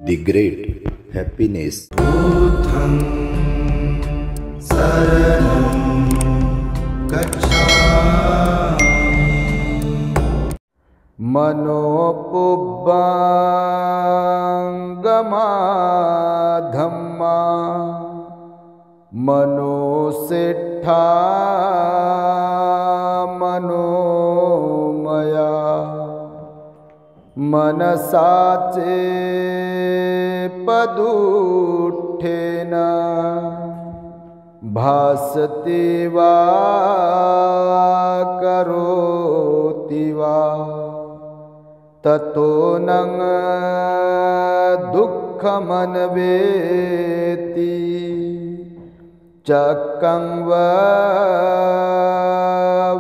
The Great Happiness. बुद्धं शरणं गच्छामि। मनोपुब्बंगमा धम्मा मनोसेठा मनोमया मनसाचे पदुठेन भासते वा करोति वा ततो नं दुःखमन्वेति चक्रं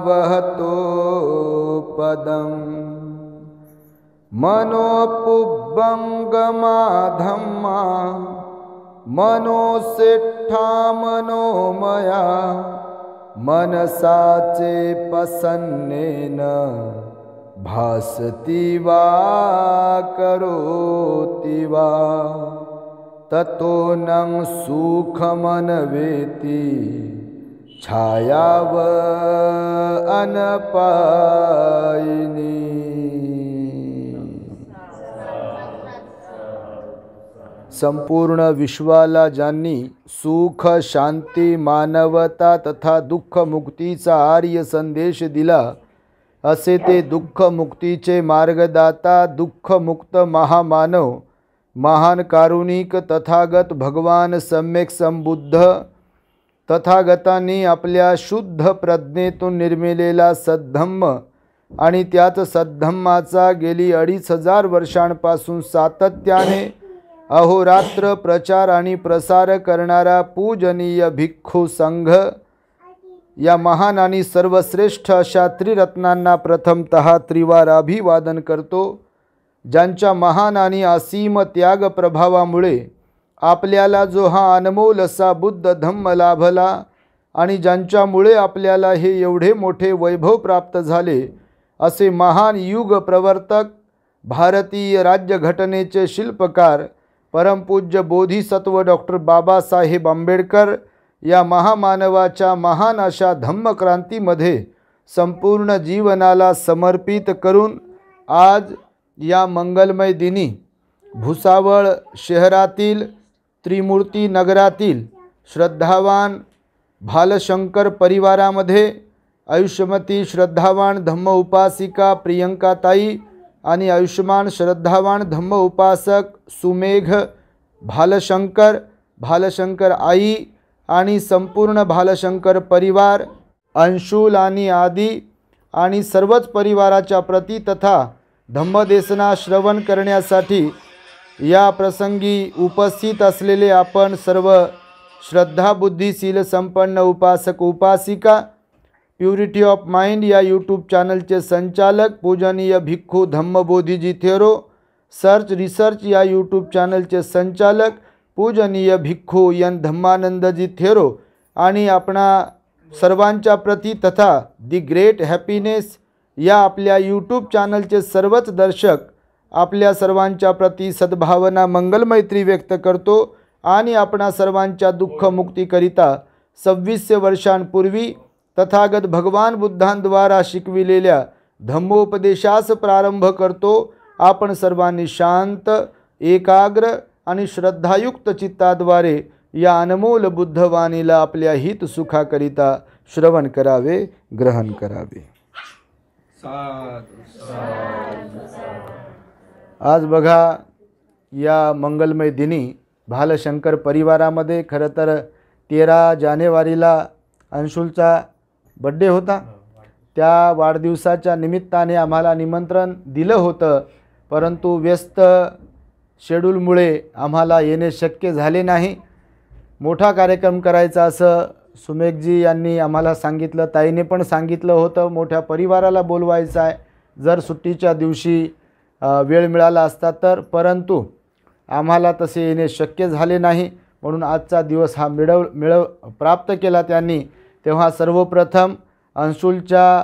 वहतो पदम् मनोपुब्बंगमा धम्मा मनोसेठा मनोमया मनसाचे पसन्नेन भासति वा करोति वा ततो नं सुखमन्वेति छायाव अनपायिनी। संपूर्ण विश्वाला ज्यांनी सुख शांती मानवता तथा दुःख मुक्तीचा आर्य संदेश दिला असे ते दुःख मुक्तीचे मार्गदाता दुःख मुक्त महामानव महान कारुणिक तथागत भगवान सम्यक संबुद्ध तथागतांनी आपल्या शुद्ध प्रज्ञेतून निर्मिलेला सद्धम्म आणि त्याच सद्धम्माचा गेली 2500 वर्षांपासून सातत्याने अहोरात्र प्रचार आणि प्रसार करणारा पूजनीय भिक्खू संघ या महान आणि सर्वश्रेष्ठ अशा त्रिरत्नांना प्रथमतः त्रिवार अभिवादन करतो, ज्यांच्या महान आणि असीम त्याग प्रभावामुळे आपल्याला जो हा अनमोल असा बुद्ध धम्म लाभला आणि ज्यांच्यामुळे आपल्याला हे एवढे मोठे वैभव प्राप्त झाले असे महान युग प्रवर्तक भारतीय राज्यघटनेचे शिल्पकार परमपूज्य बोधिसत्व डॉक्टर बाबासाहेब आंबेडकर या महामानवाच्या महान अशा धम्मक्रांतीमध्ये संपूर्ण जीवनाला समर्पित करून आज या मंगलमय दिनी भुसावळ शहरातील त्रिमूर्ती नगरातील श्रद्धावान भालशंकर परिवारामध्ये आयुष्यमती श्रद्धावान धम्म उपासिका प्रियंकाताई आणि आयुष्मान श्रद्धावान धम्म उपासक सुमेघ भालशंकर आई आणि संपूर्ण भालशंकर परिवार अंशुल आणि आदी आणि सर्वच परिवाराच्या प्रती तथा धम्मदेशना श्रवण करण्यासाठी या प्रसंगी उपस्थित असलेले आपण सर्व श्रद्धाबुद्धीशील संपन्न उपासक उपासिका प्युरिटी ऑफ माइंड या यूट्यूब चॅनलचे संचालक पूजनीय भिक्खू धम्मबोधीजी थेरो, सर्च रिसर्च या यूट्यूब चॅनलचे संचालक पूजनीय भिक्खू एन धम्मानंदजी थेरो आणि आपणा सर्वांच्या प्रती तथा दी ग्रेट हॅपीनेस या आपल्या यूट्यूब चॅनलचे सर्वच दर्शक आपल्या सर्वांच्या प्रती सद्भावना मंगलमैत्री व्यक्त करतो आणि आपणा सर्वांच्या दुःखमुक्तीकरिता 2600 वर्षांपूर्वी तथागत भगवान बुद्धांद्वारा शिकविलेल्या धम्मोपदेशास प्रारंभ करतो। आपण सर्वांनी शांत एकाग्र आणि श्रद्धायुक्त चित्ताद्वारे या अनमोल बुद्धवाणीला आपल्या हित सुखाकरिता श्रवण करावे, ग्रहण करावे। आज बघा या मंगलमय दिनी भालशंकर परिवारामध्ये खरं तर 13 जानेवारीला अंशुलचा बड्डे होता। त्या वाढदिवसाच्या निमित्ताने आम्हाला निमंत्रण दिलं होतं, परंतु व्यस्त शेड्यूलमुळे आम्हाला येणे शक्य झाले नाही। मोठा कार्यक्रम करायचा असं सुमेघजी यांनी आम्हाला सांगितलं, ताईने पण सांगितलं होतं मोठ्या परिवाराला बोलवायचं आहे जर सुट्टीच्या दिवशी वेळ मिळाला असता तर, परंतु आम्हाला तसे येणे शक्य झाले नाही, म्हणून आजचा दिवस हा प्राप्त केला त्यांनी। तेव्हा सर्वप्रथम अंशुलच्या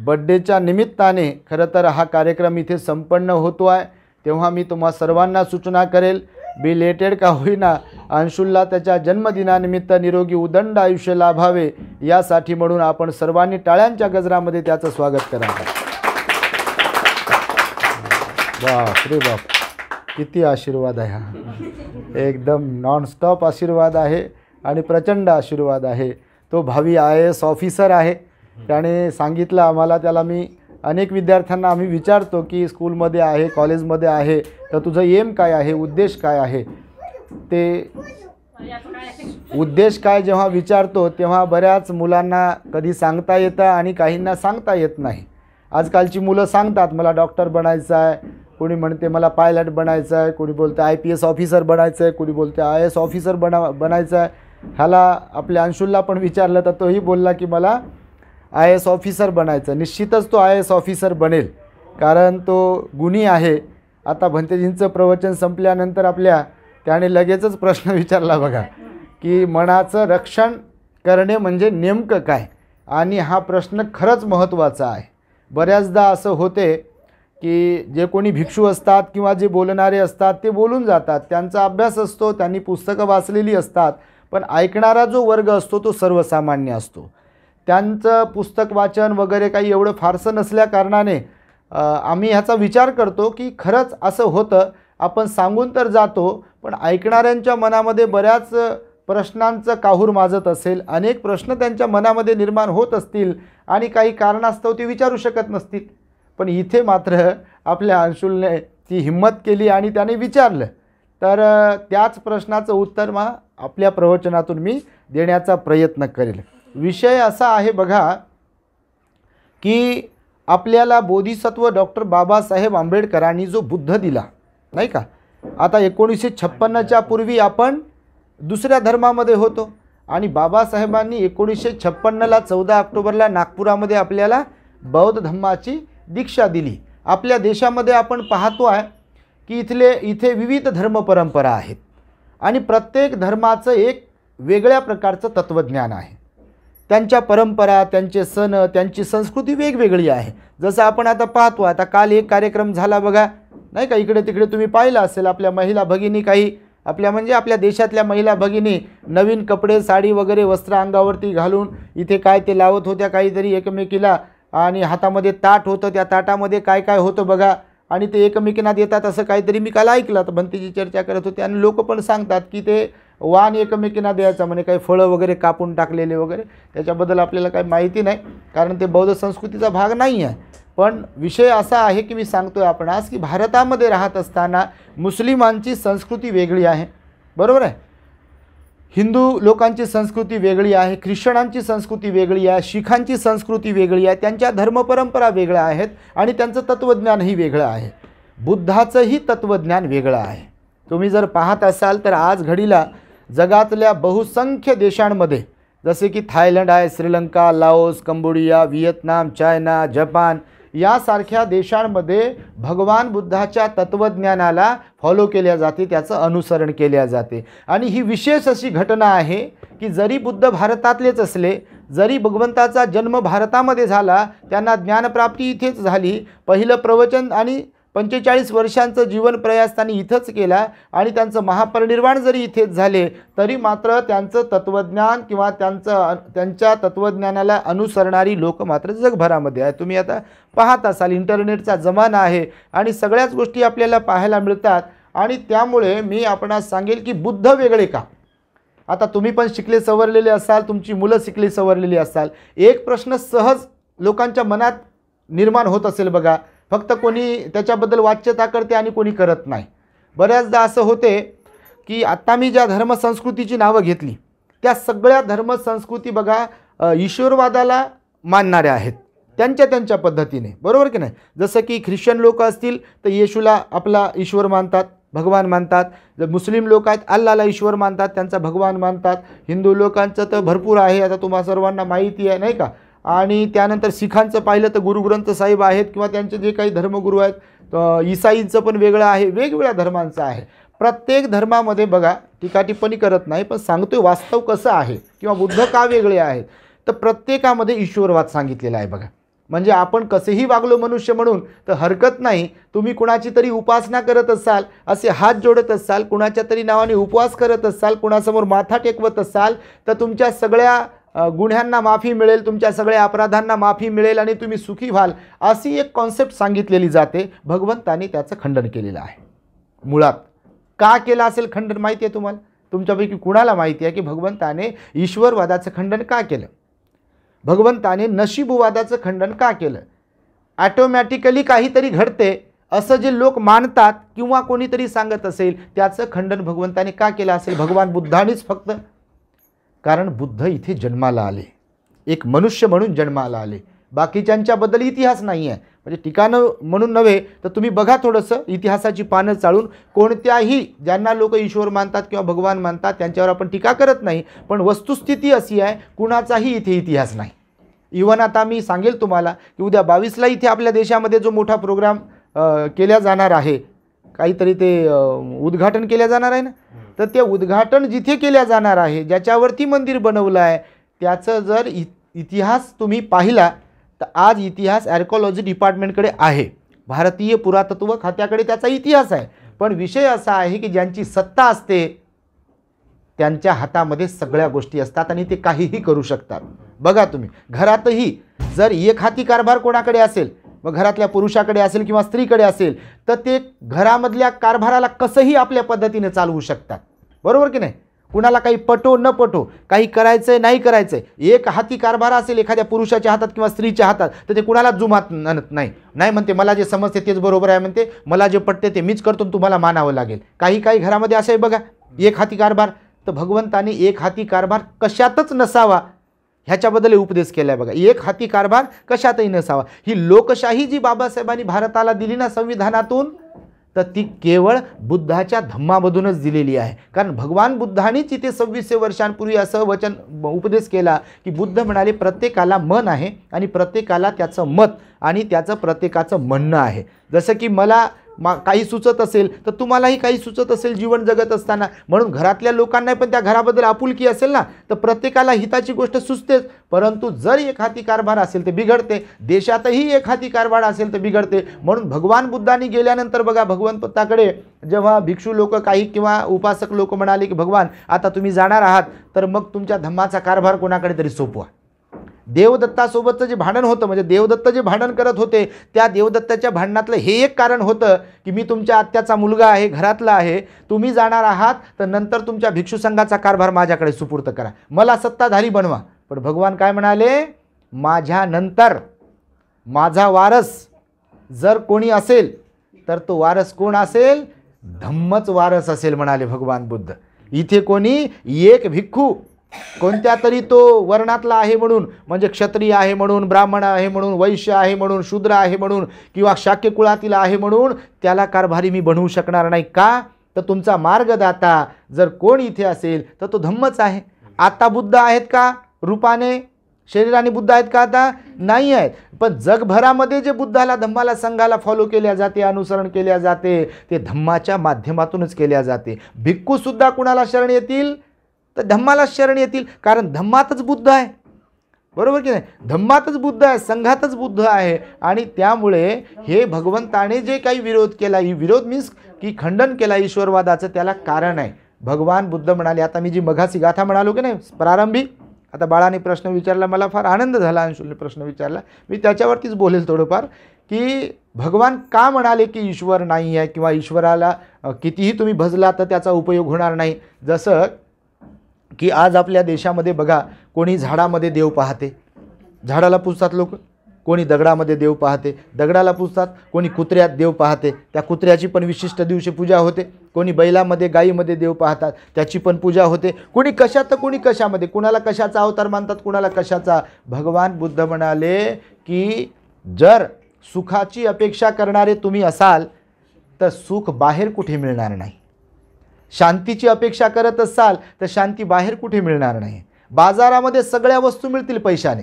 बड्डेच्या निमित्ताने खरं तर हा कार्यक्रम इथे संपन्न होतो आहे। तेव्हा मी तुम्हा सर्वांना सूचना करेल, बिलेटेड का होईना अंशुलला त्याच्या जन्मदिनानिमित्त निरोगी उदंड आयुष्य लाभावे यासाठी म्हणून आपण सर्वांनी टाळ्यांच्या गजरामध्ये त्याचं स्वागत करावं. बाप रे बाप, किती आशीर्वाद आहे हा, एकदम नॉनस्टॉप आशीर्वाद आहे आणि प्रचंड आशीर्वाद आहे. तो भावी IAS ऑफिसर आहे. त्याने सांगितलं आम्हाला, त्याला मी अनेक विद्यार्थ्यांना आम्ही विचारतो की स्कूलमध्ये आहे, कॉलेजमध्ये आहे, तर तुझं एम काय आहे, उद्देश काय आहे. ते उद्देश काय जेव्हा विचारतो तेव्हा बऱ्याच मुलांना कधी सांगता येतं आणि काहींना सांगता येत नाही. आजकालची मुलं सांगतात मला डॉक्टर बनायचं आहे, कोणी म्हणते मला पायलट बनायचं आहे, कोणी बोलते IPS ऑफिसर बनायचं आहे, कोणी बोलते IAS ऑफिसर बनायचं आहे. ह्याला आपल्या अंशुलला पण विचारलं तर तोही बोलला की मला IAS ऑफिसर बनायचं. निश्चितच तो IAS ऑफिसर बनेल, कारण तो गुणी आहे. आता भंतेजींचं प्रवचन संपल्यानंतर त्याने लगेचच प्रश्न विचारला बघा की मनाचं रक्षण करणे म्हणजे नेमकं काय. आणि हा प्रश्न खरंच महत्त्वाचा आहे. बऱ्याचदा असं होते की जे कोणी भिक्षू असतात किंवा जे बोलणारे असतात ते बोलून जातात, त्यांचा अभ्यास असतो, त्यांनी पुस्तकं वाचलेली असतात, पण ऐकणारा जो वर्ग असतो तो सर्वसामान्य असतो. त्यांचं पुस्तक वाचन वगैरे काही एवढं फारसं नसल्या कारणाने आम्ही ह्याचा विचार करतो की खरंच असं होतं. आपण सांगून तर जातो, पण ऐकणाऱ्यांच्या मनामध्ये बऱ्याच प्रश्नांचं काहूर माजत असेल, अनेक प्रश्न त्यांच्या मनामध्ये निर्माण होत असतील आणि काही कारणास्तव ते विचारू शकत नसतील. पण इथे मात्र आपल्या अंशुलने ती हिम्मत केली आणि त्याने विचारलं. तर त्याच प्रश्नाचं उत्तर मग आपल्या प्रवचनातून मी देण्याचा प्रयत्न करेल. विषय असा आहे बघा की आपल्याला बोधिसत्व डॉक्टर बाबासाहेब आंबेडकरांनी जो बुद्ध दिला नाही का. आता 1956च्या पूर्वी आपण दुसऱ्या धर्मामध्ये होतो आणि बाबासाहेबांनी 1956ला 14 ऑक्टोबरला नागपुरामध्ये आपल्याला बौद्ध धम्माची दीक्षा दिली. आपल्या देशामध्ये आपण पाहतो आहे की इथे विविध धर्मपरंपरा आहेत आणि प्रत्येक धर्माचं एक वेगळ्या प्रकारचं तत्त्वज्ञान आहे. त्यांच्या परंपरा, त्यांचे सण, त्यांची संस्कृती वेगवेगळी आहे. जसं आपण आता पाहतो, आता काल एक कार्यक्रम झाला बघा नाही का, इकडे तिकडे तुम्ही पाहिलं असेल. आपल्या महिला भगिनी, काही आपल्या देशातल्या महिला भगिनी नवीन कपडे, साडी वगैरे वस्त्र अंगावरती घालून इथे काय ते लावत होत्या काहीतरी एकमेकीला, आणि हातामध्ये ताट होतं, त्या ताटामध्ये काय काय होतं बघा, आणि ते एकमेकींना देतात असं काहीतरी मी काल ऐकलं. तर भंतेची चर्चा करत होते आणि लोक पण सांगतात की ते वाण एकमेकींना द्यायचं, म्हणजे काही फळं वगैरे कापून टाकलेले वगैरे. त्याच्याबद्दल आपल्याला काही माहिती नाही, कारण ते बौद्ध संस्कृतीचा भाग नाही आहे. पण विषय असा आहे की मी सांगतोय आपण आज की भारतामध्ये राहत असताना मुस्लिमांची संस्कृती वेगळी आहे, बरोबर आहे. हिंदू लोकांची संस्कृती वेगळी आहे, ख्रिश्चनांची संस्कृती वेगळी आहे, शीखांची संस्कृती वेगळी आहे, त्यांच्या धर्मपरंपरा वेगळ्या आहेत आणि त्यांचं तत्त्वज्ञानही वेगळं आहे. बुद्धाचंही तत्त्वज्ञान वेगळं आहे. तुम्ही जर पाहत असाल तर आज घडीला जगातल्या बहुसंख्य देशांमध्ये, जसे की थायलंड आहे, Sri Lanka, Laos, Cambodia, Vietnam, China, Japan यासारख्या देशांमध्ये भगवान बुद्धाच्या तत्त्वज्ञानाला फॉलो केल्या जाते, त्याचं अनुसरण केल्या जाते. आणि ही विशेष अशी घटना आहे की जरी बुद्ध भारतातलेच असले, जरी भगवंताचा जन्म भारतामध्ये झाला, त्यांना ज्ञानप्राप्ती इथेच झाली, पहिलं प्रवचन आणि 45 वर्षांचं जीवन प्रयास त्यांनी इथंच केला आणि त्यांचं महापरिनिर्वाण जरी इथेच झाले, तरी मात्र त्यांचं तत्त्वज्ञान किंवा त्यांच्या तत्त्वज्ञानाला अनुसरणारी लोक मात्र जगभरामध्ये आहे. तुम्ही आता पाहत असाल, इंटरनेटचा जमाना आहे आणि सगळ्याच गोष्टी आपल्याला पाहायला मिळतात. आणि त्यामुळे मी आपणास सांगेल की बुद्ध वेगळे का. आता तुम्ही पण शिकले सवरलेले असाल, तुमची मुलं शिकली सवरलेली असाल, एक प्रश्न सहज लोकांच्या मनात निर्माण होत असेल बघा, फक्त कोणी त्याच्याबद्दल वाच्यता करते आणि कोणी करत नाही. बऱ्याचदा असं होते की आता मी ज्या धर्मसंस्कृतीची नावं घेतली त्या सगळ्या धर्मसंस्कृती बघा ईश्वरवादाला मानणाऱ्या आहेत, त्यांच्या पद्धतीने, बरोबर की नाही. जसं की ख्रिश्चन लोक असतील तर येशूला आपला ईश्वर मानतात, भगवान मानतात. जर मुस्लिम लोक आहेत अल्लाला ईश्वर मानतात, त्यांचा भगवान मानतात. हिंदू लोकांचं तर भरपूर आहे, आता तुम्हा सर्वांना माहिती आहे नाही का. आणि त्यानंतर सिखांचं पाहिलं तर गुरु ग्रंथ साहिब आहेत किंवा त्यांचे जे काही धर्मगुरू आहेत. ईसाईंचं पण वेगळं आहे, वेगवेगळ्या धर्मांचं आहे. प्रत्येक धर्मामध्ये बघा, टीका टिप्पणी करत नाही पण सांगतोय वास्तव कसं आहे किंवा बुद्ध का वेगळे आहेत. तर प्रत्येकामध्ये ईश्वरवाद सांगितलेला आहे बघा. म्हणजे आपण कसेही वागलो मनुष्य म्हणून तर हरकत नाही. तुम्ही कुणाची तरी उपासना करत असाल, असे हात जोडत असाल, कुणाच्या तरी नावाने उपवास करत असाल, कुणासमोर माथा टेकवत असाल, तर तुमच्या सगळ्या गुन्ह्यांना माफी मिळेल, तुमच्या सगळ्या अपराधांना माफी मिळेल आणि तुम्ही सुखी व्हाल, अशी एक कॉन्सेप्ट सांगितलेली जाते. भगवंतांनी त्याचं खंडन केलेलं आहे. मुळात का केलं असेल खंडन माहिती आहे तुम्हाला? तुमच्यापैकी कुणाला माहिती आहे की भगवंताने ईश्वरवादाचं खंडन का केलं? भगवंताने नशीबवादाचं खंडन का केलं? ॲटोमॅटिकली काहीतरी घडते असं जे लोक मानतात किंवा कोणीतरी सांगत असेल त्याचं खंडन भगवंताने का केलं असेल? भगवान बुद्धानेच फक्त. कारण बुद्ध इथे जन्माला आले, एक मनुष्य म्हणून जन्माला आले. बाकीच्यांच्याबद्दल इतिहास नाही आहे. म्हणजे ठिकाणं म्हणून नव्हे तर तुम्ही बघा थोडंसं इतिहासाची पानं चाळून. कोणत्याही ज्यांना लोक ईश्वर मानतात किंवा भगवान मानतात त्यांच्यावर आपण टीका करत नाही, पण वस्तुस्थिती अशी आहे कुणाचाही इथे इतिहास नाही. इव्हन आता मी सांगेल तुम्हाला की उद्या 22ला इथे आपल्या देशामध्ये जो मोठा प्रोग्राम केला जाणार आहे, काहीतरी ते उद्घाटन केल्या जाणार आहे ना, तर ते उद्घाटन जिथे केल्या जाणार आहे, ज्याच्यावरती मंदिर बनवलं आहे, त्याचं जर इतिहास तुम्ही पाहिला तर आज इतिहास आर्किओलॉजी डिपार्टमेंटकडे आहे, भारतीय पुरातत्व खात्याकडे त्याचा इतिहास आहे. पण विषय असा आहे की ज्यांची सत्ता असते त्यांच्या हातामध्ये सगळ्या गोष्टी असतात आणि ते काहीही करू शकतात. बघा तुम्ही घरातही जर एक हाती कारभार कोणाकडे असेल, मग घरातल्या पुरुषाकडे असेल किंवा स्त्रीकडे असेल, तर ते घरामधल्या कारभाराला कसंही आपल्या पद्धतीने चालवू शकतात. बरोबर की नाही? कुणाला काही पटो न पटो, काही करायचंय नाही करायचंय, एक हाती कारभार असेल एखाद्या पुरुषाच्या हातात किंवा स्त्रीच्या हातात, तर ते कुणाला जुमात नाही म्हणते मला जे समजते तेच बरोबर आहे, म्हणते मला जे पटते ते मीच करतो, तुम्हाला मानावं लागेल. काही घरामध्ये असं आहे बघा, एक हाती कारभार. तर भगवंताने एक हाती कारभार कशातच नसावा ह्याच्याबद्दल उपदेश केला आहे बघा. एक हाती कारभार कशातही नसावा. ही लोकशाही जी बाबासाहेबांनी भारताला दिली ना संविधानातून, तर ती केवळ बुद्धाच्या धम्मामधूनच दिलेली आहे. कारण भगवान बुद्धांनीच इथे 2600 वर्षांपूर्वी असं वचन उपदेश केला की बुद्ध म्हणाले प्रत्येकाला मन आहे आणि प्रत्येकाला त्याचं मत आणि त्याचं प्रत्येकाचं म्हणणं आहे. जसं की मला काही सुचत असेल तर तुम्हालाही काही सुचत असेल जीवन जगत असताना, म्हणून घरातल्या लोकांना पण त्या घराबद्दल आपुलकी असेल ना, तर प्रत्येकाला हिताची गोष्ट सुचतेच. परंतु जर एक हाती कारभार असेल तर बिघडते, देशातही एक हाती कारभार असेल तर बिघडते. म्हणून भगवान बुद्धांनी गेल्यानंतर बघा भगवंताकडे जेव्हा भिक्षू लोक काही किंवा उपासक लोक म्हणाले की भगवान आता तुम्ही जाणार आहात, तर मग तुमच्या धम्माचा कारभार कोणाकडे तरी सोपवा. देवदत्तासोबतचं जे भांडण होतं, म्हणजे देवदत्त जे भांडण करत होते, त्या देवदत्ताच्या भांडणातलं हे एक कारण होतं की मी तुमच्या आत्याचा मुलगा आहे, घरातला आहे, तुम्ही जाणार आहात तर नंतर तुमच्या भिक्षू संघाचा कारभार माझ्याकडे सुपूर्त करा, मला सत्ताधारी बनवा. पण भगवान काय म्हणाले? माझ्यानंतर माझा वारस जर कोणी असेल तर तो वारस कोण असेल? धम्मच वारस असेल म्हणाले भगवान बुद्ध. इथे कोणी एक भिक्खू कोणत्या तरी तो वर्णातला आहे म्हणून, म्हणजे क्षत्रिय आहे म्हणून, ब्राह्मण आहे म्हणून, वैश्य आहे म्हणून, शूद्र आहे म्हणून किंवा शाक्य कुळातील आहे म्हणून त्याला कारभारी मी बनवू शकणार नाही. का? तर तुमचा मार्गदाता जर कोण इथे असेल तर तो धम्मच आहे. आता बुद्ध आहेत का? रूपाने शरीराने बुद्ध आहेत का? आता नाही आहेत. पण जगभरामध्ये जे बुद्धाला धम्माला संघाला फॉलो केल्या जाते, अनुसरण केल्या जाते, ते धम्माच्या माध्यमातूनच केल्या जाते. भिक्खूसुद्धा कुणाला शरण येतील? तर धम्मालाच शरण येतील, कारण धम्मातच बुद्ध आहे. बरोबर की नाही? धम्मातच बुद्ध आहे, संघातच बुद्ध आहे. आणि त्यामुळे हे भगवंताने जे काही विरोध केला, विरोध मीन्स की खंडन केला ईश्वरवादाचं, त्याला कारण आहे. भगवान बुद्ध म्हणाले, आता मी जी मघासी गाथा म्हणालो की नाही प्रारंभी, आता बाळाने प्रश्न विचारला, मला फार आनंद झाला, अंशुलने प्रश्न विचारला, मी त्याच्यावरतीच बोलेल थोडंफार, की भगवान का म्हणाले की ईश्वर नाही आहे किंवा ईश्वराला कितीही तुम्ही भजला तर त्याचा उपयोग होणार नाही. जसं की आज आपल्या देशामध्ये बघा, कोणी झाडामध्ये देव पाहते, झाडाला पूजतात लोक, कोणी दगडामध्ये देव पाहते, दगडाला पूजतात, कोणी कुत्र्यात देव पाहते, त्या कुत्र्याची पण विशिष्ट दिवशी पूजा होते, कोणी बैलामध्ये गायीमध्ये देव पाहतात, त्याची पण पूजा होते, कोणी कशात तर कोणी कशामध्ये, कुणाला कशाचा अवतार मानतात, कुणाला कशाचा. भगवान बुद्ध म्हणाले की जर सुखाची अपेक्षा करणारे तुम्ही असाल तर सुख बाहेर कुठे मिळणार नाही. शांतीची अपेक्षा करत असाल तर शांती बाहेर कुठे मिळणार नाही. बाजारामध्ये सगळ्या वस्तू मिळतील पैशाने,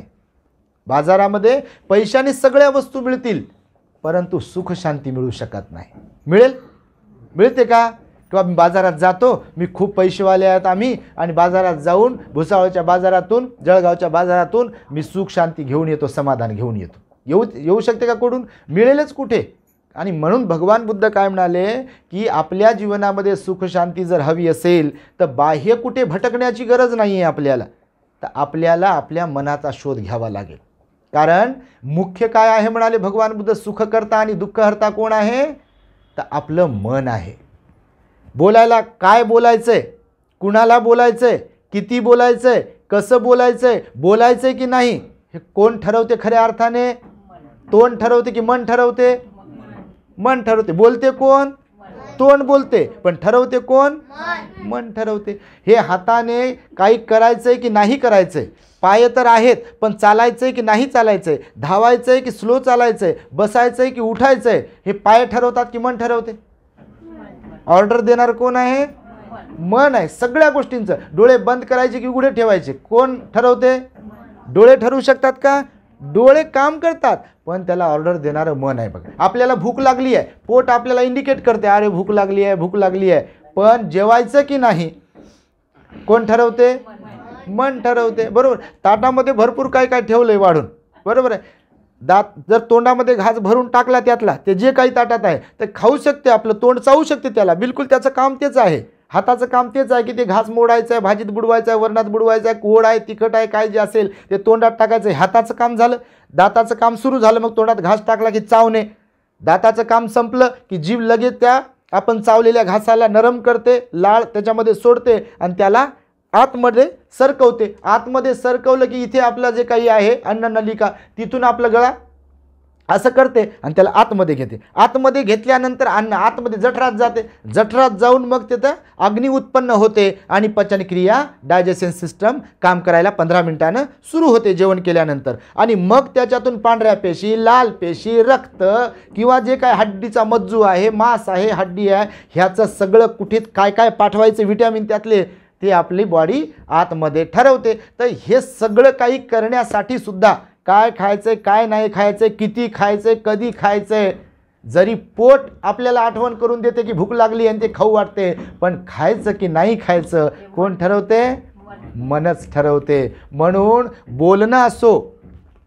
बाजारामध्ये पैशाने सगळ्या वस्तू मिळतील, परंतु सुख शांती मिळू शकत नाही. मिळते का? किंवा मी बाजारात जातो, मी खूप पैसेवाले आहेत आम्ही, आणि बाजारात जाऊन भुसावळच्या बाजारातून, जळगावच्या बाजारातून मी सुख शांती घेऊन येतो, समाधान घेऊन येतो. येऊ शकते का कोडून? मिळेलच कुठे. आणि म्हणून भगवान बुद्ध काय म्हणाले की आपल्या जीवनामध्ये सुख शांती जर हवी असेल तर बाह्य कुठे भटकण्याची गरज नाही आहे आपल्याला. तर आपल्याला आपल्या मनाचा शोध घ्यावा लागेल. कारण मुख्य काय आहे म्हणाले भगवान बुद्ध, सुखकर्ता आणि दुःखहर्ता कोण आहे? तर आपलं मन आहे. बोलायला काय बोलायचंय, कुणाला बोलायचंय, किती बोलायचंय, कसं बोलायचंय, बोलायचंय की नाही हे कोण ठरवते? खऱ्या अर्थाने तोंड ठरवते की मन ठरवते? मन ठरवते. बोलते कोण? तोंड बोलते. पण ठरवते कोण? मन ठरवते. हे हाताने काही करायचंय की नाही करायचंय, पाय तर आहेत पण चालायचंय की नाही चालायचंय, धावायचंय की स्लो चालायचंय, बसायचंय की उठायचंय, हे पाय ठरवतात की मन ठरवते? ऑर्डर देणार कोण आहे? मन आहे सगळ्या गोष्टींचं. डोळे बंद करायचे की उघडे ठेवायचे कोण ठरवते? डोळे ठरवू शकतात का? डोळे काम करतात पण त्याला ऑर्डर देणारं मन आहे. बघा आपल्याला भूक लागली आहे, पोट आपल्याला इंडिकेट करते अरे भूक लागली आहे, भूक लागली आहे. पण जेवायचं की नाही कोण ठरवते? मन ठरवते. बरोबर. ताटामध्ये भरपूर काय काय ठेवलंय वाढून, बरोबर आहे. दात जर तोंडामध्ये घास भरून टाकला त्यातला, ते जे काही ताटात आहे ते खाऊ शकते, आपलं तोंड चावू शकते त्याला, बिलकुल त्याचं काम तेच आहे. हाताचं काम तेच आहे की ते घास मोडायचं आहे, भाजीत बुडवायचं आहे, वरणात बुडवायचं आहे, गोड आहे, तिखट आहे, काय जे असेल ते तोंडात टाकायचं आहे. हाताचं काम झालं. दाताचं काम सुरू झालं, मग तोंडात घास टाकला की चावणे. दाताचं काम संपलं की जीभ लगेच त्या आपण चावलेल्या घासाला नरम करते, लाळ त्याच्यामध्ये सोडते आणि त्याला आतमध्ये सरकवते. आतमध्ये सरकवलं की इथे आपलं जे काही आहे अन्ननलिका, तिथून आपलं गळा असं करते आणि त्याला आतमध्ये घेते. आतमध्ये घेतल्यानंतर अन्न आतमध्ये जठरात जाते. जठरात जाऊन मग तिथं अग्नी उत्पन्न होते आणि पचनक्रिया, डायजेशन सिस्टम काम करायला 15 मिनिटानं सुरू होते जेवण केल्यानंतर. आणि मग त्याच्यातून पांढऱ्या पेशी, लाल पेशी, रक्त किंवा जे काय हड्डीचा मज्जू आहे, मांस आहे, हड्डी आहे, ह्याचं सगळं कुठे काय काय पाठवायचं विटॅमिन त्यातले ते आपली बॉडी आतमध्ये ठरवते. तर हे सगळं काही करण्यासाठी सुद्धा काय खायचंय, काय नाही खायचंय, किती खायचंय, कधी खायचंय, जरी पोट आपल्याला आठवण करून देते की भूक लागली आणि ते खाऊ वाटते, पण खायचं की नाही खायचं कोण ठरवते? मनच ठरवते. म्हणून बोलणं असो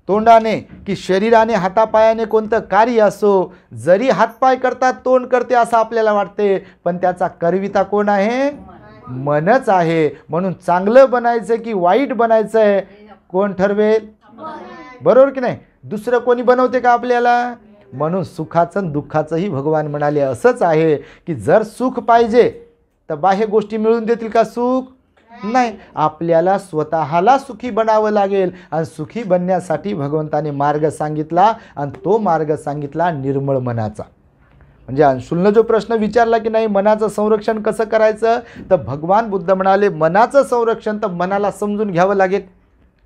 तोंडाने की शरीराने, हातापायाने कोणतं कार्य असो, जरी हातपाय करतात तोंड करते असं आपल्याला वाटते, पण त्याचा करविता कोण आहे? मनच आहे. म्हणून चांगलं बनायचं की वाईट बनायचं आहे कोण ठरवेल? बरोबर की नाही? दुसरं कोणी बनवते का आपल्याला? म्हणून सुखाचं आणि दुःखाचंही भगवान म्हणाले असंच आहे की जर सुख पाहिजे तर बाह्य गोष्टी मिळून देतील का सुख? नाही. आपल्याला स्वतःला सुखी बनावं लागेल आणि सुखी बनण्यासाठी भगवंताने मार्ग सांगितला आणि तो मार्ग सांगितला निर्मळ मनाचा. म्हणजे अंशुलनं जो प्रश्न विचारला की नाही मनाचं संरक्षण कसं करायचं, तर भगवान बुद्ध म्हणाले मनाचं संरक्षण तर मनाला समजून घ्यावं लागेल.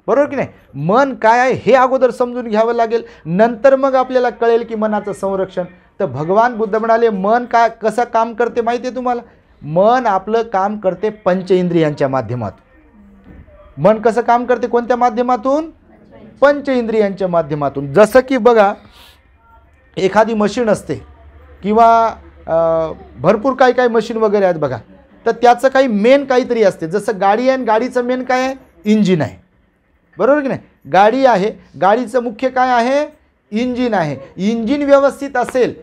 बरोबर की नाही? मन काय आहे हे अगोदर समजून घ्यावं लागेल, नंतर मग आपल्याला कळेल की मनाचं संरक्षण. तर भगवान बुद्ध म्हणाले मन काय कसं काम करते माहिती आहे तुम्हाला? मन आपलं काम करते पंचेंद्रियांच्या माध्यमातून. मन कसं काम करते? कोणत्या माध्यमातून? पंचेंद्रियांच्या माध्यमातून. जसं की बघा एखादी मशीन असते किंवा भरपूर काही काही मशीन वगैरे आहेत बघा, तर त्याचं काही मेन काहीतरी असते. जसं गाडी आहे आणि गाडीचं मेन काय आहे? इंजिन आहे. बरोबर की नाही? गाडी आहे, गाडीचं मुख्य काय आहे? इंजिन आहे. इंजिन व्यवस्थित असेल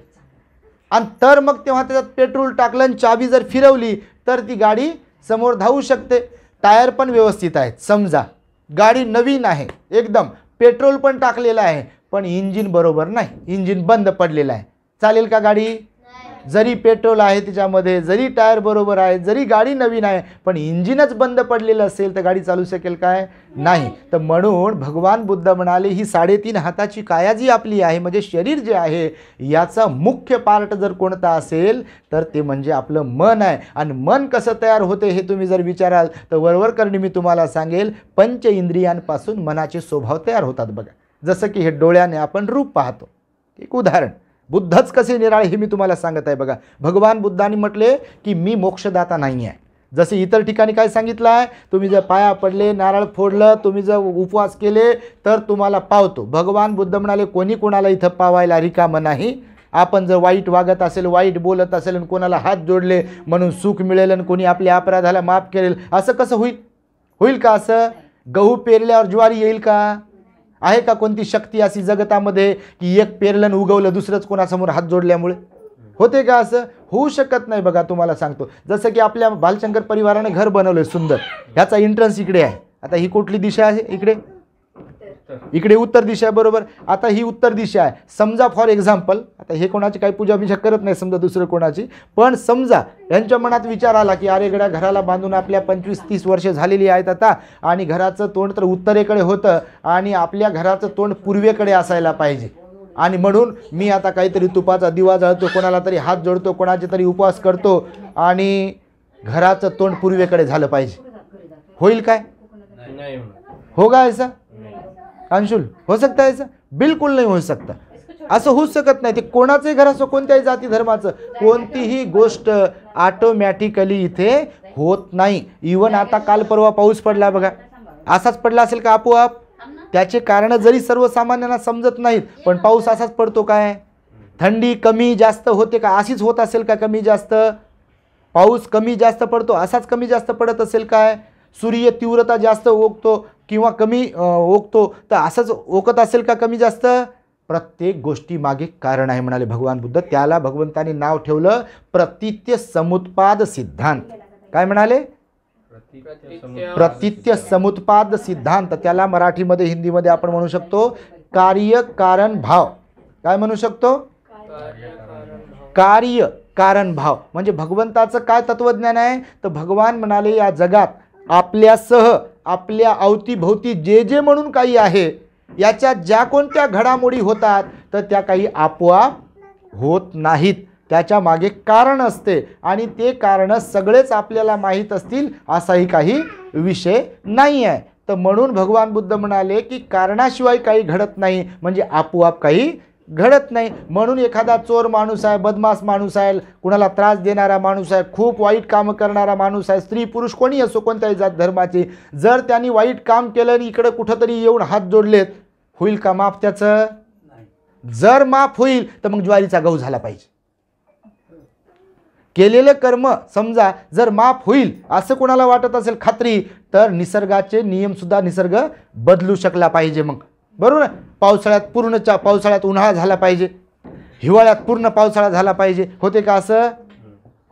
आणि तर मग तेव्हा त्याच्यात पेट्रोल टाकलं आणि चाबी जर फिरवली तर ती गाडी समोर धावू शकते. टायर पण व्यवस्थित आहेत, समजा गाडी नवीन आहे एकदम, पेट्रोल पण टाकलेलं आहे, पण इंजिन बरोबर नाही, इंजिन बंद पडलेलं आहे, चालेल का गाडी? जरी पेट्रोल आहे त्याच्यामध्ये, जरी टायर बरोबर आहे, जरी गाडी नवीन आहे, पण इंजिनच बंद पडलेलं असेल तर गाडी चालू शकेल काय? नाही. तर म्हणून भगवान बुद्ध म्हणाले ही 3.5 हाताची काया जी आपली आहे, म्हणजे शरीर जे आहे, याचा मुख्य पार्ट जर कोणता असेल तर ते म्हणजे आपलं मन आहे. आणि मन कसं तयार होते हे तुम्ही जर विचाराल तर वरवरकरणी मी तुम्हाला सांगेल, पंच इंद्रियांपासून मनाचे स्वभाव तयार होतात. बघा जसं की हे डोळ्याने आपण रूप पाहतो, एक उदाहरण. बुद्धच कसे निराळे हे मी तुम्हाला सांगत आहे. बघा भगवान बुद्धांनी म्हटले की मी मोक्षदाता नाही आहे. जसे इतर ठिकाणी काय सांगितलं आहे, तुम्ही जर पाया पडले, नारळ फोडलं, तुम्ही जर उपवास केले तर तुम्हाला पावतो. भगवान बुद्ध म्हणाले कोणी कोणाला इथं पावायला रिकामं नाही. आपण जर वाईट वागत असेल, वाईट बोलत असेल आणि कोणाला हात जोडले म्हणून सुख मिळेल आणि कोणी आपल्या अपराधाला माफ करेल, असं कसं होईल? होईल का असं? गहू पेरल्यावर ज्वारी येईल का? आहे का कोणती शक्ती अशी जगतामध्ये की एक पेरलं उगवलं दुसरंच कोणासमोर हात जोडल्यामुळे? होते का असं? होऊ शकत नाही. बघा तुम्हाला सांगतो, जसं की आपल्या बालशंकर परिवाराने घर बनवलं सुंदर, ह्याचा एंट्रन्स इकडे आहे. आता ही कुठली दिशा आहे? इकडे इकडे उत्तर दिशा आहे, बरोबर. आता ही उत्तर दिशा आहे. समजा फॉर एक्झाम्पल, आता हे कोणाची काही पूजा बिजा करत नाही समजा दुसरं कोणाची, पण समजा यांच्या मनात विचार आला की अरे गड्या घराला बांधून आपल्या 25-30 वर्ष झालेली आहेत आता, आणि घराचं तोंड तर उत्तरेकडे होतं आणि आपल्या घराचं तोंड पूर्वेकडे असायला पाहिजे, आणि म्हणून मी आता काहीतरी तुपाचा दिवा जाळतो, कोणाला तरी हात जोडतो, कोणाचे तरी उपवास करतो आणि घराचं तोंड पूर्वेकडे झालं पाहिजे. होईल काय? होगा ऐसा अंशुल? हो सकता है ऐसा? बिलकुल नहीं हो सकता. असं होऊ शकत नाही. ते कोणाचंही घर असो, कोणत्याही जाती धर्माचं, कोणतीही गोष्ट ऑटोमॅटिकली इथे होत नाही. इवन आता काल परवा पाऊस पडला बघा, असाच पडला असेल का आपोआप? त्याचे कारण जरी सर्वसामान्यांना समजत नाहीत, पण पाऊस असाच पडतो काय? थंडी कमी जास्त होते का? अशीच होत असेल का कमी जास्त? पाऊस कमी जास्त पडतो असाच कमी जास्त पडत असेल काय? सूर्य तीव्रता जास्त ओकतो किंवा कमी ओकतो तर असंच ओकत असेल का कमी जास्त? प्रत्येक गोष्टी मागे कारण आहे म्हणाले भगवान बुद्ध. त्याला भगवंतांनी नाव ठेवलं प्रतीत्य समुत्पाद सिद्धांत. काय म्हणाले? प्रतीत्य समुत्पाद सिद्धांत. त्याला मराठीमध्ये हिंदीमध्ये आपण म्हणू शकतो कार्य कारण भाव. काय म्हणू शकतो? कार्य कारण भाव. म्हणजे भगवंताचं काय तत्वज्ञान आहे? तर भगवान म्हणाले या जगात आपल्यासह आपल्या अवतीभोवती जे जे म्हणून काही आहे, याच्या ज्या कोणत्या घडामोडी होतात तर त्या काही आपोआप होत नाहीत, त्याच्या मागे कारण असते, आणि ते कारण सगळेच आपल्याला माहीत असतील असाही काही विषय नाही आहे. तर म्हणून भगवान बुद्ध म्हणाले की कारणाशिवाय काही घडत नाही, म्हणजे आपोआप काही घडत नाही. म्हणून एखादा चोर माणूस आहे, बदमाश माणूस आहे, कुणाला त्रास देणारा माणूस आहे, खूप वाईट काम करणारा माणूस आहे, स्त्री पुरुष कोणी असो कोणत्याही जात धर्माचे, जर त्यांनी वाईट काम केलं आणि इकडं कुठंतरी येऊन हात जोडलेत, होईल का माफ त्याचं? जर माफ होईल तर मग ज्वारीचा गहू झाला पाहिजे. केलेलं कर्म समजा जर माफ होईल असं कोणाला वाटत असेल खात्री, तर निसर्गाचे नियम सुद्धा निसर्ग बदलू शकला पाहिजे. मग बरोबर, पावसाळ्यात पूर्णच्या पावसाळ्यात उन्हाळा झाला पाहिजे, हिवाळ्यात पूर्ण पावसाळा झाला पाहिजे. होते का असं?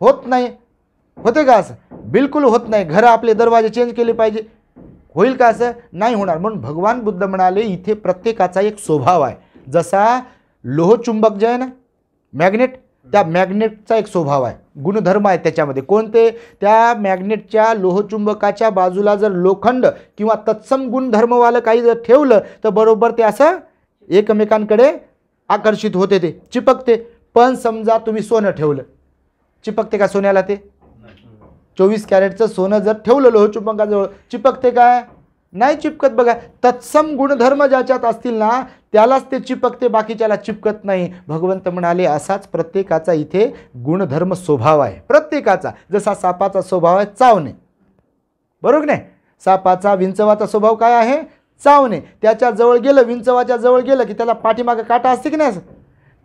होत नाही. होते का असं? बिलकुल होत नाही. घरं आपले दरवाजे चेंज केले पाहिजे, होईल का असं? नाही होणार. म्हणून भगवान बुद्ध म्हणाले इथे प्रत्येकाचा एक स्वभाव आहे. जसा लोहचुंबक जे आहे ना, मॅग्नेट, त्या मॅग्नेटचा एक स्वभाव आहे, गुणधर्म आहे त्याच्यामध्ये. कोणते? त्या मॅग्नेटच्या लोहचुंबकाच्या बाजूला जर लोखंड किंवा तत्सम गुणधर्मवालं काही जर ठेवलं तर बरोबर ते असं एकमेकांकडे आकर्षित होते, ते चिपकते. पण समजा तुम्ही सोनं ठेवलं, चिपकते का सोन्याला? ते 24 कॅरेटचं सोनं जर ठेवलं लोहचुंबकाजवळ, चिपकते काय? नाही चिपकत. बघा, तत्सम गुणधर्म ज्याच्यात असतील ना त्यालाच ते चिपकते, बाकीच्याला चिपकत नाही. भगवंत म्हणाले असाच प्रत्येकाचा इथे गुणधर्म स्वभाव आहे प्रत्येकाचा. जसा सापाचा स्वभाव आहे चावणे, बरोबर नाही? सापाचा विंचवाचा स्वभाव काय आहे? चावणे. त्याच्या जवळ गेलं, विंचवाच्या जवळ गेलं की त्याला पाठीमागे काटा असते की नाही,